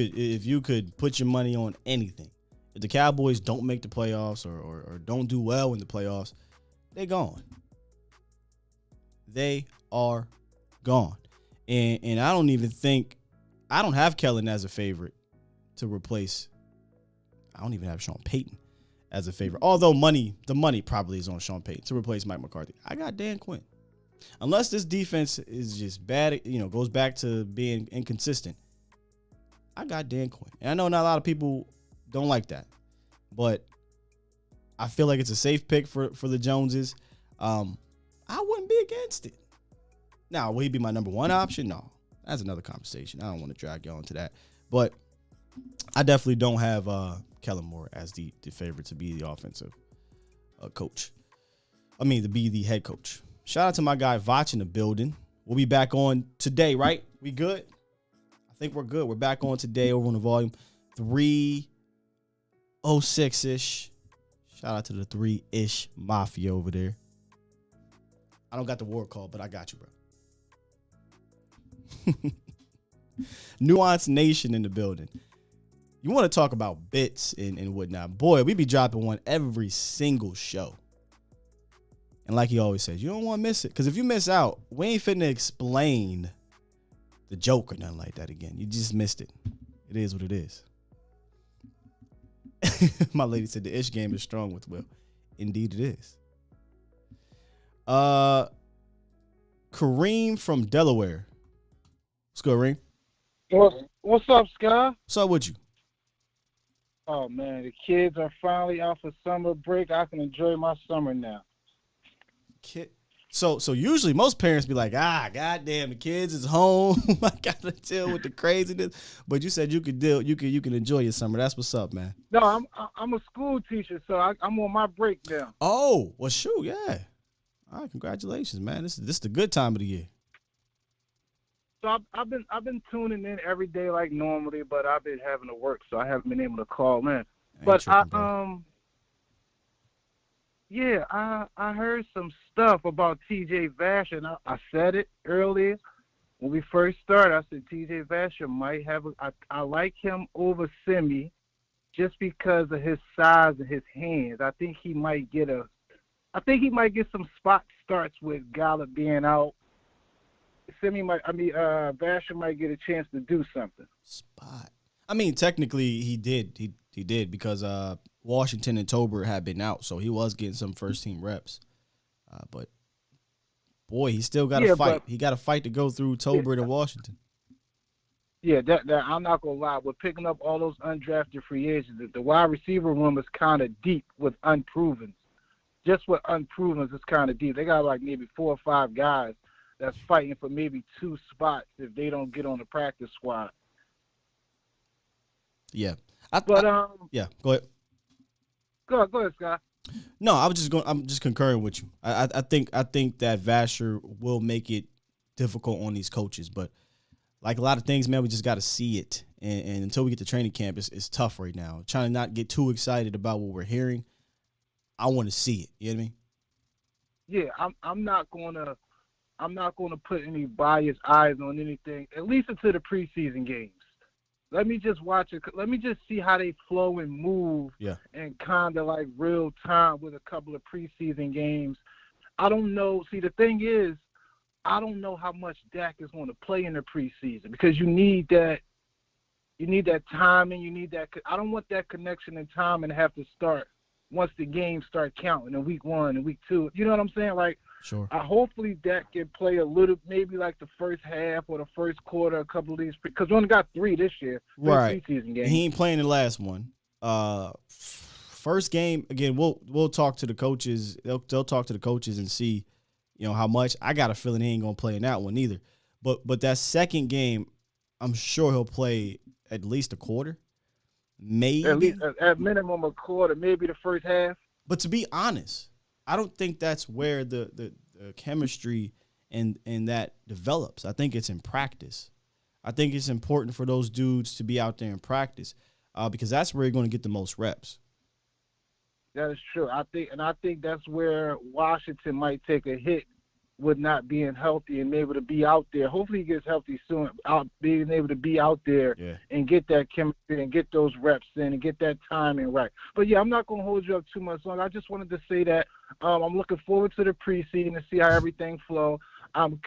could put your money on anything, if the Cowboys don't make the playoffs or don't do well in the playoffs, they're gone. They are gone. And I don't even think – I don't have Kellen as a favorite to replace – I don't even have Sean Payton as a favorite. Although the money probably is on Sean Payton to replace Mike McCarthy. I got Dan Quinn. Unless this defense is just bad, goes back to being inconsistent, I got Dan Quinn. And I know not a lot of people don't like that, but I feel like it's a safe pick for the Joneses. I wouldn't be against it. Now, will he be my number one option? No. That's another conversation. I don't want to drag you on to that. But I definitely don't have Kellen Moore as the favorite to be the offensive coach. To be the head coach. Shout out to my guy Vach in the building. We'll be back on today, right? We good? I think we're good. We're back on today over on the volume 306-ish. Shout out to the 3-ish mafia over there. I don't got the war call, but I got you, bro. Nuance Nation in the building. You want to talk about bits and whatnot. Boy, we be dropping one every single show. And like he always says, you don't want to miss it. Because if you miss out, we ain't finna explain the joke or nothing like that again. You just missed it. It is what it is. My lady said the ish game is strong with Will. Indeed it is. Kareem from Delaware. What's good, Reem? What's up, Sky? What's up with you? Oh, man, the kids are finally out for summer break. I can enjoy my summer now. So usually most parents be like, goddamn, the kids is home. I gotta deal with the craziness. But you said you could enjoy your summer. That's what's up, man. No, I'm a school teacher, so I'm on my break now. Oh, well, shoot, yeah. All right, congratulations, man. This is the good time of the year. So I've been tuning in every day like normally, but I've been having to work, so I haven't been able to call in. But I heard some stuff about T.J. Vasher, and I said it earlier when we first started. I said T.J. Vasher might have I like him over Simi just because of his size and his hands. I think he might get some spot starts with Gallup being out. Vasher might get a chance to do something. Spot. I mean, technically he did. He did because Washington and Tolbert had been out, so he was getting some first team reps. But boy, he still got to fight. He got to fight to go through Tolbert and Washington. Yeah, that I'm not gonna lie. We're picking up all those undrafted free agents. The wide receiver room is kind of deep with unproven. Just with unproven, it's kind of deep. They got like maybe 4 or 5 guys that's fighting for maybe 2 spots if they don't get on the practice squad. Yeah. Go ahead. Go ahead, Scott. No, I'm just concurring with you. I think that Vasher will make it difficult on these coaches, but like a lot of things, man, we just got to see it. And until we get to training camp, it's tough right now. Trying to not get too excited about what we're hearing. I want to see it. You know what I mean? Yeah, I'm not gonna put any biased eyes on anything, at least until the preseason games. Let me just watch it. Let me just see how they flow and move and kind of like real time with a couple of preseason games. I don't know. See, the thing is, I don't know how much Dak is going to play in the preseason because you need that timing. You need that. I don't want that connection and timing to have to start once the games start counting in week 1 and week 2. You know what I'm saying? Like, sure. Hopefully Dak can play a little, maybe like the first half or the first quarter, a couple of these, because we only got 3 this year. Right. Preseason games. He ain't playing the last one. First game, again, we'll talk to the coaches. They'll talk to the coaches and see, how much. I got a feeling he ain't gonna play in that one either. But that second game, I'm sure he'll play at least a quarter. Maybe at minimum a quarter, maybe the first half. But to be honest, I don't think that's where the chemistry and that develops. I think it's in practice. I think it's important for those dudes to be out there in practice because that's where you're going to get the most reps. That is true. I think that's where Washington might take a hit with not being healthy and able to be out there. Hopefully he gets healthy soon, being able to be out there and get that chemistry and get those reps in and get that timing right. But, yeah, I'm not going to hold you up too much longer. I just wanted to say that I'm looking forward to the preseason to see how everything flows. I'm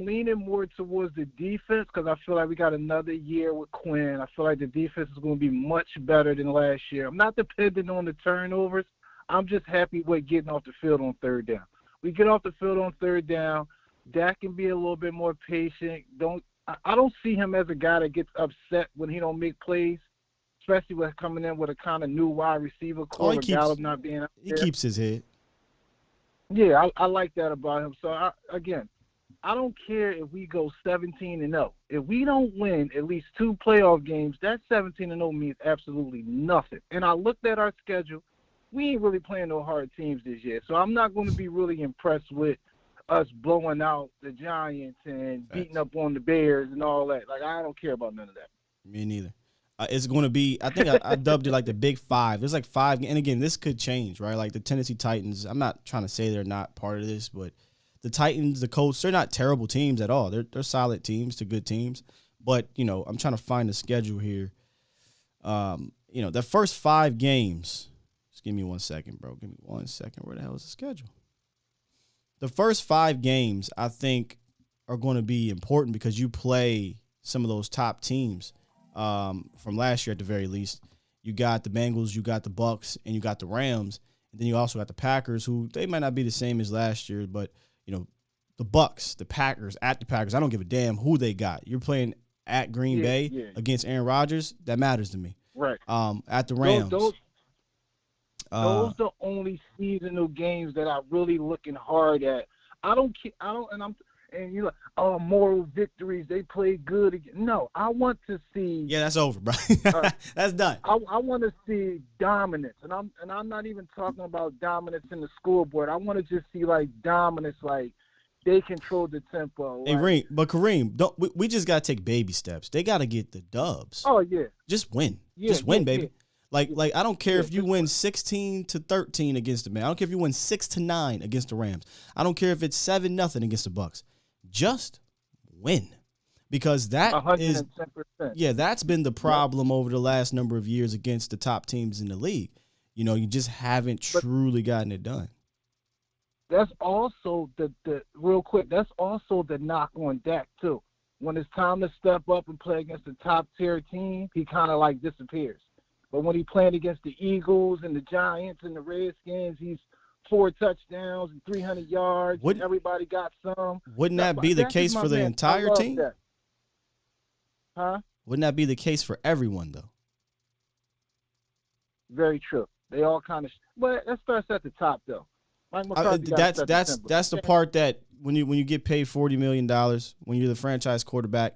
leaning more towards the defense because I feel like we got another year with Quinn. I feel like the defense is going to be much better than last year. I'm not dependent on the turnovers. I'm just happy with getting off the field on third down. We get off the field on third down. Dak can be a little bit more patient. I don't see him as a guy that gets upset when he don't make plays, especially with coming in with a kind of new wide receiver core. Gallup not being out there. He keeps his head. Yeah, I like that about him. So I don't care if we go 17-0. If we don't win at least 2 playoff games, that 17-0 means absolutely nothing. And I looked at our schedule. We ain't really playing no hard teams this year. So I'm not going to be really impressed with us blowing out the Giants and beating up on the Bears and all that. Like, I don't care about none of that. Me neither. It's going to be, I think I dubbed it like the Big 5. There's like 5. And, again, this could change, right? Like the Tennessee Titans, I'm not trying to say they're not part of this, but the Titans, the Colts, they're not terrible teams at all. They're solid teams to good teams. But, I'm trying to find the schedule here. The first 5 games – give me 1 second, bro. Give me 1 second. Where the hell is the schedule? The first 5 games, I think, are going to be important because you play some of those top teams from last year at the very least. You got the Bengals, you got the Bucks, and you got the Rams. And then you also got the Packers, who they might not be the same as last year, but, the Bucks, the Packers, at the Packers, I don't give a damn who they got. You're playing at Green Bay against Aaron Rodgers. That matters to me. Right. At the Rams. Those are the only seasonal games that I'm really looking hard at. And you're like, oh, moral victories. They played good again. No, I want to see. Yeah, that's over, bro. That's done. I want to see dominance, and I'm not even talking about dominance in the scoreboard. I want to just see like dominance, like they control the tempo. Hey, Kareem, we just gotta take baby steps. They gotta get the dubs. Oh yeah, just win. Baby. Like I don't care if you win 16-13 against the man. I don't care if you win 6-9 against the Rams. I don't care if it's 7-0 against the Bucks. Just win, because that 110%. That's been the problem over the last number of years against the top teams in the league. You know, you just haven't truly gotten it done. That's also the real quick. That's also the knock on Dak too. When it's time to step up and play against a top tier team, he kind of like disappears. But when he playing against the Eagles and the Giants and the Redskins, he's 4 touchdowns and 300 yards. And everybody got some. Wouldn't that be the case for the entire team? That. Huh? Wouldn't that be the case for everyone, though? Very true. They all kind of. But that starts at the top, though. That's the part that when you get paid $40 million, when you're the franchise quarterback,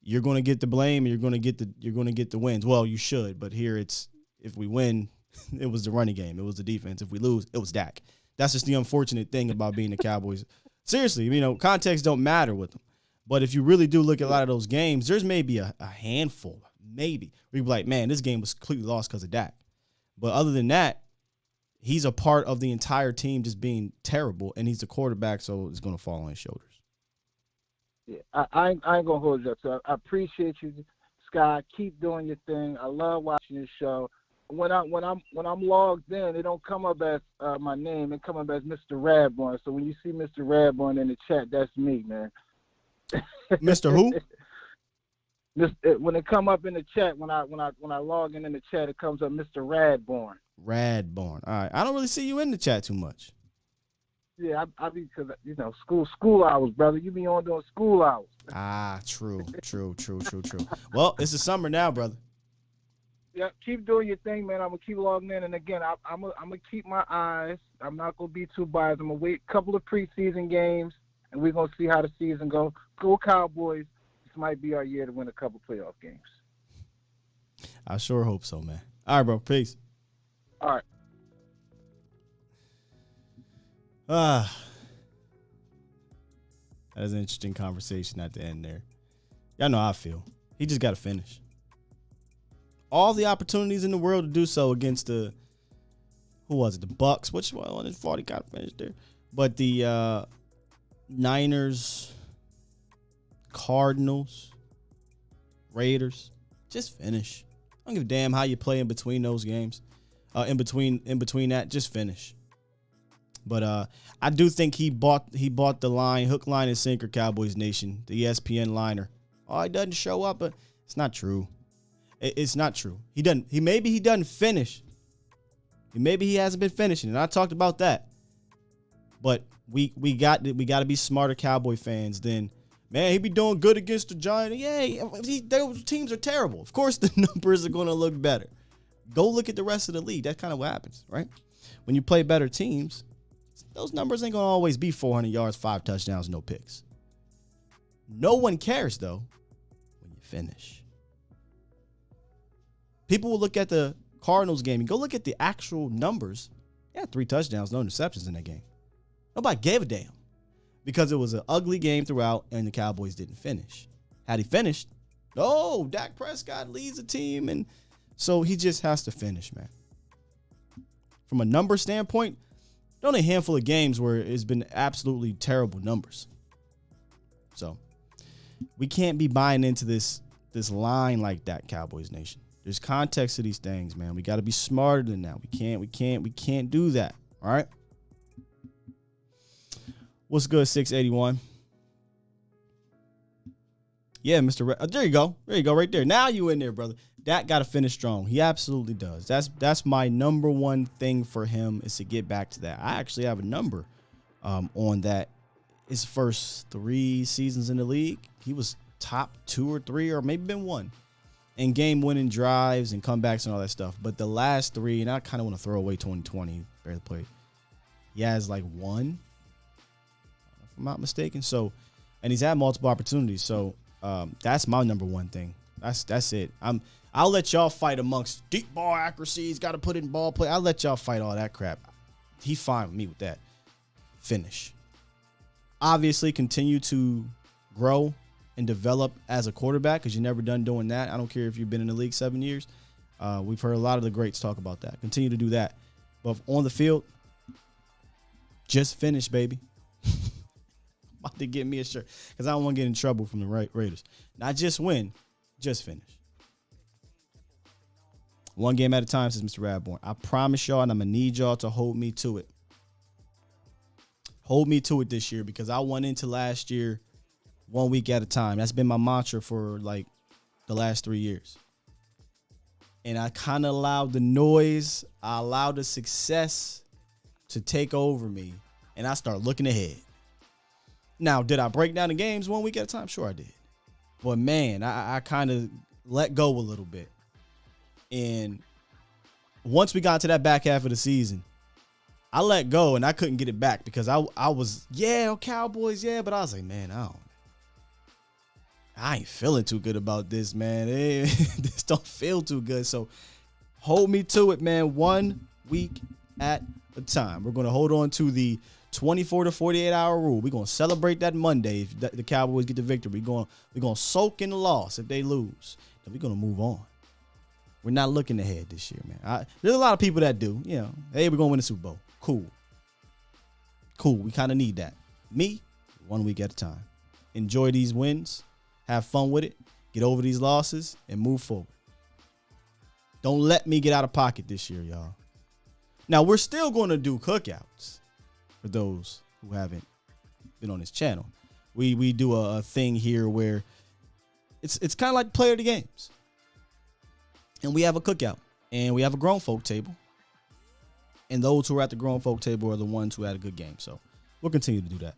you're going to get the blame and you're going to get the wins. Well, you should, but here it's if we win, it was the running game, it was the defense. If we lose, it was Dak. That's just the unfortunate thing about being the Cowboys. Seriously, context don't matter with them. But if you really do look at a lot of those games, there's maybe a handful, maybe, where you'd be like, man, this game was completely lost because of Dak. But other than that, he's a part of the entire team just being terrible, and he's the quarterback, so it's going to fall on his shoulders. Yeah, I ain't going to hold you up. So I appreciate you, Sky. Keep doing your thing. I love watching your show. When I'm logged in, it don't come up as my name. It come up as Mr. Radborn. So when you see Mr. Radborn in the chat, that's me, man. Mr. Who? When it come up in the chat, when I log in the chat, it comes up Mr. Radborn. Radborn. All right. I don't really see you in the chat too much. Yeah, I be because school hours, brother. You be on doing school hours. True. Well, it's the summer now, brother. Yeah, keep doing your thing, man. I'm gonna keep logging in, and again, I'm gonna keep my eyes. I'm not gonna be too biased. I'm gonna wait a couple of preseason games, and we're gonna see how the season goes. Go Cowboys! This might be our year to win a couple playoff games. I sure hope so, man. All right, bro. Peace. All right. That was an interesting conversation at the end there. Y'all know how I feel. He just got to finish. All the opportunities in the world to do so against the Bucks. Which one is 40 got to finish there? But the Niners, Cardinals, Raiders, just finish. I don't give a damn how you play in between those games. In between that, just finish. But I do think he bought the line, hook, line, and sinker, Cowboys Nation, the ESPN liner. Oh, he doesn't show up, but it's not true. It's not true. He doesn't finish. Maybe he hasn't been finishing, and I talked about that. But we got to be smarter Cowboy fans than, man, he be doing good against the Giants. Yeah, those teams are terrible. Of course the numbers are going to look better. Go look at the rest of the league. That's kind of what happens, right? When you play better teams, those numbers ain't going to always be 400 yards, 5 touchdowns, no picks. No one cares, though, when you finish. People will look at the Cardinals game and go look at the actual numbers. Yeah, 3 touchdowns, no interceptions in that game. Nobody gave a damn because it was an ugly game throughout and the Cowboys didn't finish. Had he finished, Dak Prescott leads the team, and so he just has to finish, man. From a number standpoint, there's only a handful of games where it's been absolutely terrible numbers. So we can't be buying into this line like that, Cowboys Nation. There's context to these things, man. We got to be smarter than that. We can't do that. All right. What's good, 681? Yeah, Mr. There you go. There you go, right there. Now you in there, brother. Dak got to finish strong. He absolutely does. That's my number one thing for him is to get back to that. I actually have a number on that. His first 3 seasons in the league, he was top 2 or 3 or maybe been 1 and game-winning drives and comebacks and all that stuff. But the last 3, and I kind of want to throw away 2020, barely played. He has like 1, if I'm not mistaken. So, and he's had multiple opportunities. So that's my number one thing. That's it. I'll let y'all fight amongst deep ball accuracies. Got to put it in ball play. I'll let y'all fight all that crap. He's fine with me with that. Finish. Obviously, continue to grow and develop as a quarterback because you're never done doing that. I don't care if you've been in the league 7 years. We've heard a lot of the greats talk about that. Continue to do that. But on the field, just finish, baby. About to get me a shirt because I don't want to get in trouble from the Raiders. Not just win, just finish. One game at a time, says Mr. Radborn. I promise y'all, and I'm going to need y'all to hold me to it. Hold me to it this year because I went into last year 1 week at a time. That's been my mantra for like the last 3 years. And I kind of allowed the noise, I allowed the success to take over me, and I start looking ahead. Now, did I break down the games 1 week at a time? Sure I did. But, man, I kind of let go a little bit. And once we got to that back half of the season, I let go, and I couldn't get it back because I was, Cowboys, but I was like, man, I ain't feeling too good about this, man. This don't feel too good. So hold me to it, man. 1 week at a time. We're going to hold on to the 24 to 48 hour rule. We're going to celebrate that Monday if the Cowboys get the victory. We're going to soak in the loss if they lose. Then we're going to move on. We're not looking ahead this year, man. There's a lot of people that do. Hey, we're going to win the Super Bowl. Cool. We kind of need that. Me, 1 week at a time. Enjoy these wins. Have fun with it. Get over these losses and move forward. Don't let me get out of pocket this year, y'all. Now, we're still going to do cookouts for those who haven't been on this channel. We do a thing here where it's kind of like player of the games. And we have a cookout. And we have a grown folk table. And those who are at the grown folk table are the ones who had a good game. So we'll continue to do that.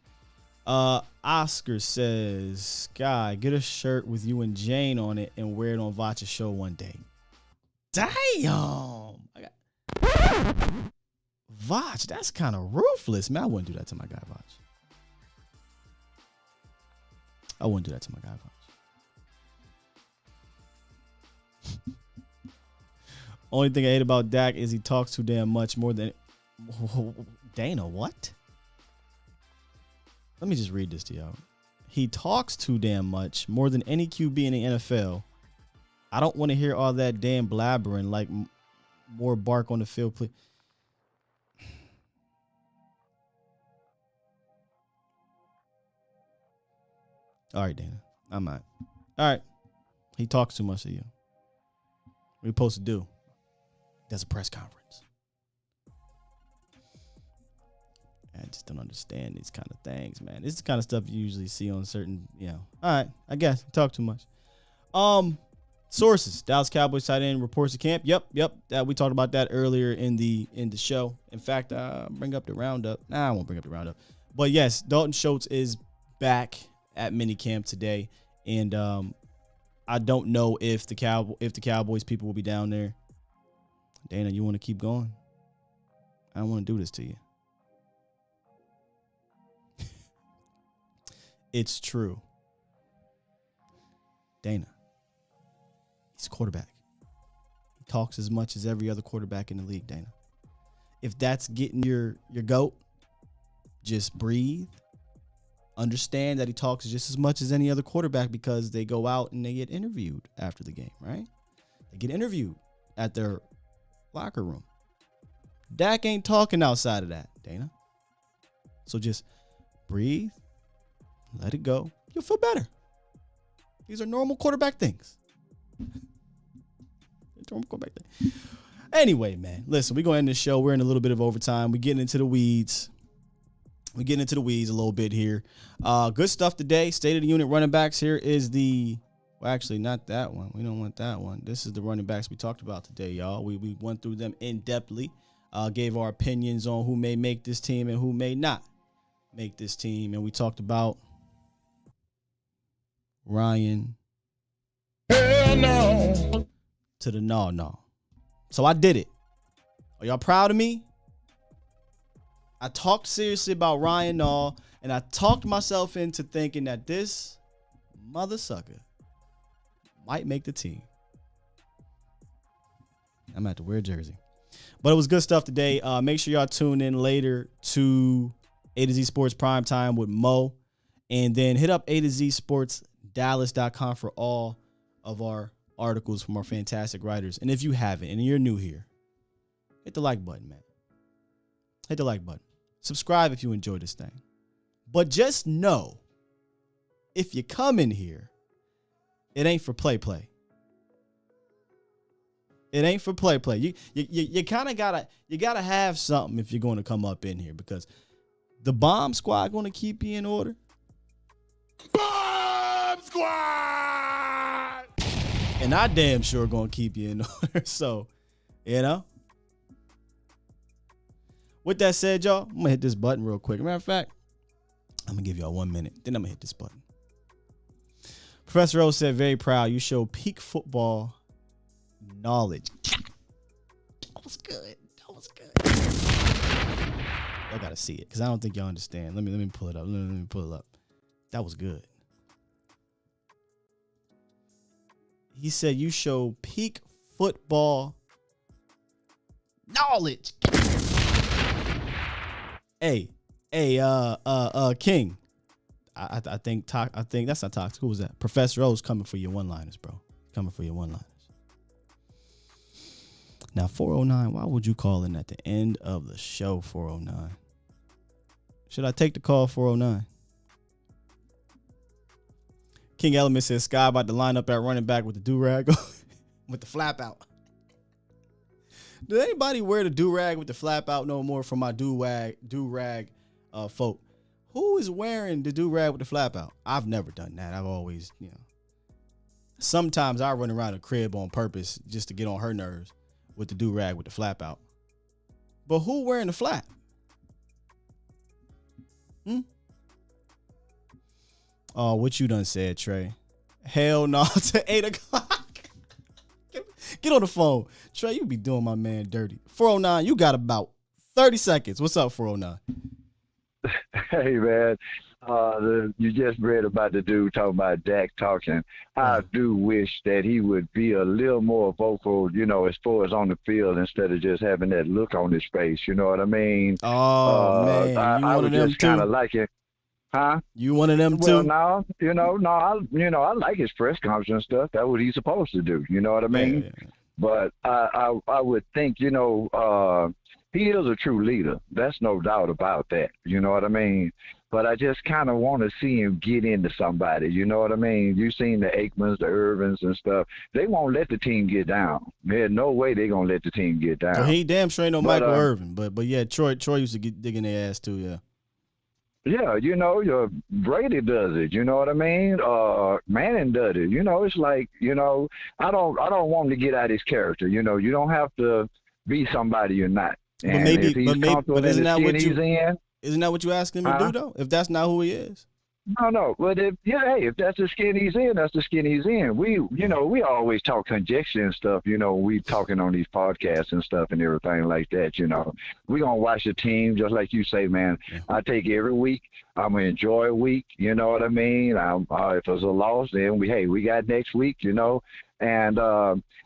Oscar says, Sky, get a shirt with you and Jane on it and wear it on Vacha's show one day. Damn. Vach, that's kind of ruthless. Man, I wouldn't do that to my guy, Vach. Only thing I hate about Dak is he talks too damn much more than... Dana, what? Let me just read this to y'all. He talks too damn much, more than any QB in the NFL. I don't want to hear all that damn blabbering, like more bark on the field. Please. All right, Dana. I'm out. All right. He talks too much to you. What are you supposed to do? That's a press conference. I just don't understand these kind of things, man. This is the kind of stuff you usually see on certain, All right, I guess. Talk too much. Sources. Dallas Cowboys tight end reports to camp. Yep. We talked about that earlier in the show. In fact, bring up the roundup. Nah, I won't bring up the roundup. But yes, Dalton Schultz is back at minicamp today. And I don't know if the Cowboys people will be down there. Dana, you want to keep going? I don't want to do this to you. It's true. Dana, he's a quarterback. He talks as much as every other quarterback in the league, Dana. If that's getting your goat, just breathe. Understand that he talks just as much as any other quarterback because they go out and they get interviewed after the game, right? They get interviewed at their locker room. Dak ain't talking outside of that, Dana. So just breathe. Let it go. You'll feel better. These are normal quarterback things. Anyway, man, listen, we're going to end this show. We're in a little bit of overtime. We're getting into the weeds. a little bit here. Good stuff today. State of the unit running backs. Here is actually not that one. We don't want that one. This is the running backs we talked about today, y'all. We went through them in-depthly. Gave our opinions on who may make this team and who may not make this team. And we talked about Ryan Hell no. To the no. So I did it. Are y'all proud of me? I talked seriously about Ryan Nall, and I talked myself into thinking that this mother sucker might make the team. I'm gonna have to wear a jersey. But it was good stuff today. Make sure y'all tune in later to A to Z Sports Primetime with Mo. And then hit up A to Z Sports Dallas.com for all of our articles from our fantastic writers. And if you haven't and you're new here, hit the like button, man. Hit the like button. Subscribe if you enjoy this thing. But just know, if you come in here, it ain't for play. It ain't for play. You kind of gotta have something if you're going to come up in here, because the bomb squad going to keep you in order. Bomb squad. And I damn sure going to keep you in order. So, you know. With that said, y'all, I'm going to hit this button real quick. Matter of fact, I'm going to give y'all 1 minute. Then I'm going to hit this button. Professor O said, very proud. You show peak football knowledge. That was good. Y'all got to see it because I don't think y'all understand. Let me pull it up. Let me pull it up. That was good. He said, you show peak football knowledge. Hey, King. I think that's not toxic. Who was that? Professor O's coming for your one-liners, bro. Coming for your one-liners. Now, 409, why would you call in at the end of the show, 409? Should I take the call, 409? King Element says Sky about to line up at running back with the do-rag with the flap out. Did anybody wear the do-rag with the flap out no more from my do-rag folk? Who is wearing the do-rag with the flap out? I've never done that. I've always, sometimes I run around the crib on purpose just to get on her nerves with the do-rag with the flap out. But who wearing the flap? Oh, what you done said, Trey? Hell no to 8 o'clock. Get on the phone. Trey, you be doing my man dirty. 409, you got about 30 seconds. What's up, 409? Hey, man. You just read about the dude talking about Dak talking. I do wish that he would be a little more vocal, as far as on the field, instead of just having that look on his face. You know what I mean? Oh, man. I would just kind of like it. Huh? You one of them too? Well, no, I like his press conference and stuff. That's what he's supposed to do. You know what I mean? Yeah. But I would think, he is a true leader. That's no doubt about that. You know what I mean? But I just kind of want to see him get into somebody. You know what I mean? You've seen the Aikmans, the Irvins and stuff. They won't let the team get down. There's no way they're going to let the team get down. Well, he damn sure ain't no Michael Irvin. But yeah, Troy used to get digging their ass too, yeah. Yeah, your Brady does it. You know what I mean? Manning does it. It's like, I don't want him to get out his character. You don't have to be somebody you're not. And but isn't that what you asking him to do though? If that's not who he is. No. But if that's the skin he's in, that's the skin he's in. We always talk conjecture and stuff. We talking on these podcasts and stuff and everything like that. We gonna watch the team just like you say, man. Yeah. I take every week. I'm gonna enjoy a week. You know what I mean? If it's a loss, then we got next week. And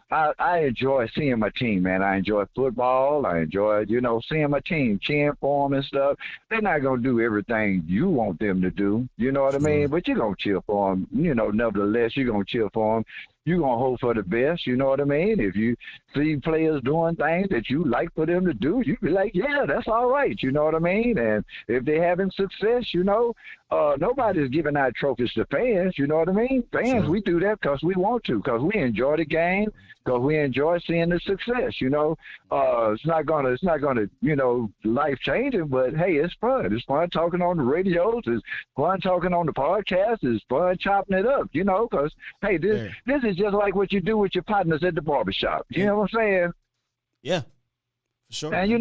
I enjoy seeing my team, man. I enjoy football. I enjoy, seeing my team, cheering for them and stuff. They're not going to do everything you want them to do, you know what I mean? But you're going to cheer for them. Nevertheless, you're going to cheer for them. You're going to hope for the best, you know what I mean? If you see players doing things that you like for them to do, you be like, yeah, that's all right, you know what I mean? And if they're having success, nobody's giving out trophies to fans, you know what I mean? Fans, we do that because we want to, because we enjoy the game, because we enjoy seeing the success, It's not gonna, life changing, but hey, it's fun. It's fun talking on the radios. It's fun talking on the podcast. It's fun chopping it up, because hey, this is just like what you do with your partners at the barbershop. You know what I'm saying? Yeah. For sure. And you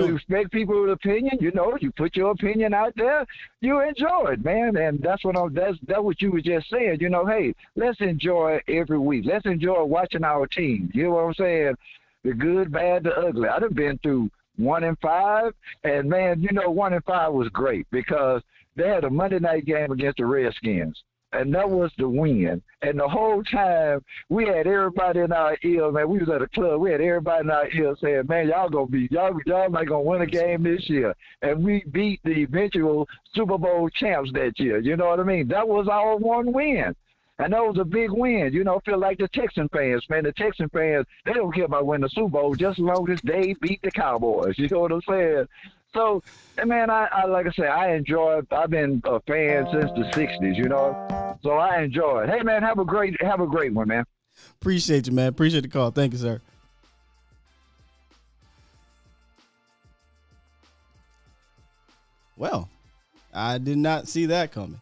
respect people's opinion. You put your opinion out there. You enjoy it, man. And that's what you were just saying. Hey, let's enjoy every week. Let's enjoy watching our team. You know what I'm saying? The good, bad, the ugly. I've been through 1-5, and man, 1-5 was great because they had a Monday night game against the Redskins. And that was the win. And the whole time, we had everybody in our ear, man. We was at a club. We had everybody in our ear saying, man, y'all not going to win a game this year. And we beat the eventual Super Bowl champs that year. You know what I mean? That was our one win. And that was a big win. Feel like the Texan fans, man. The Texan fans, they don't care about winning the Super Bowl just as long as they beat the Cowboys. You know what I'm saying? So, man, I like I said, I enjoy it. I've been a fan since the 60s, So I enjoy it. Hey, man, have a great one, man. Appreciate you, man. Appreciate the call. Thank you, sir. Well, I did not see that coming.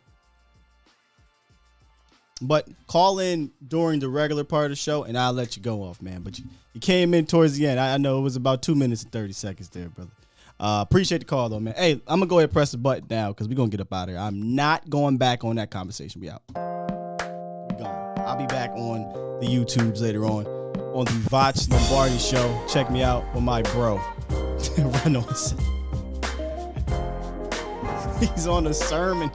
But call in during the regular part of the show, and I'll let you go off, man. But you came in towards the end. I know it was about 2 minutes and 30 seconds there, brother. Appreciate the call, though, man. Hey, I'm going to go ahead and press the button now because we're going to get up out of here. I'm not going back on that conversation. We out. We're gone. I'll be back on the YouTubes later on the Vach Lombardi show. Check me out with my bro. Reynolds. He's on a sermon.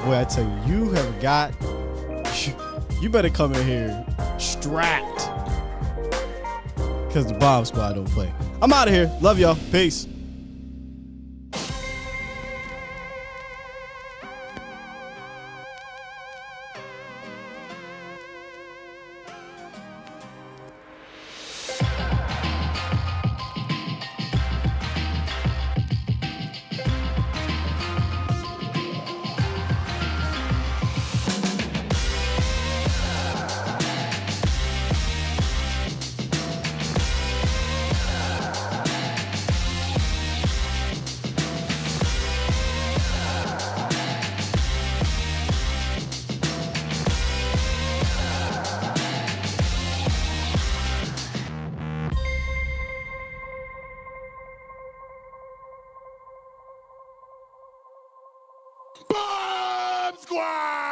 Boy, I tell you you better come in here strapped. Because the Bomb Squad don't play. I'm out of here. Love y'all. Peace. Bomb Squad!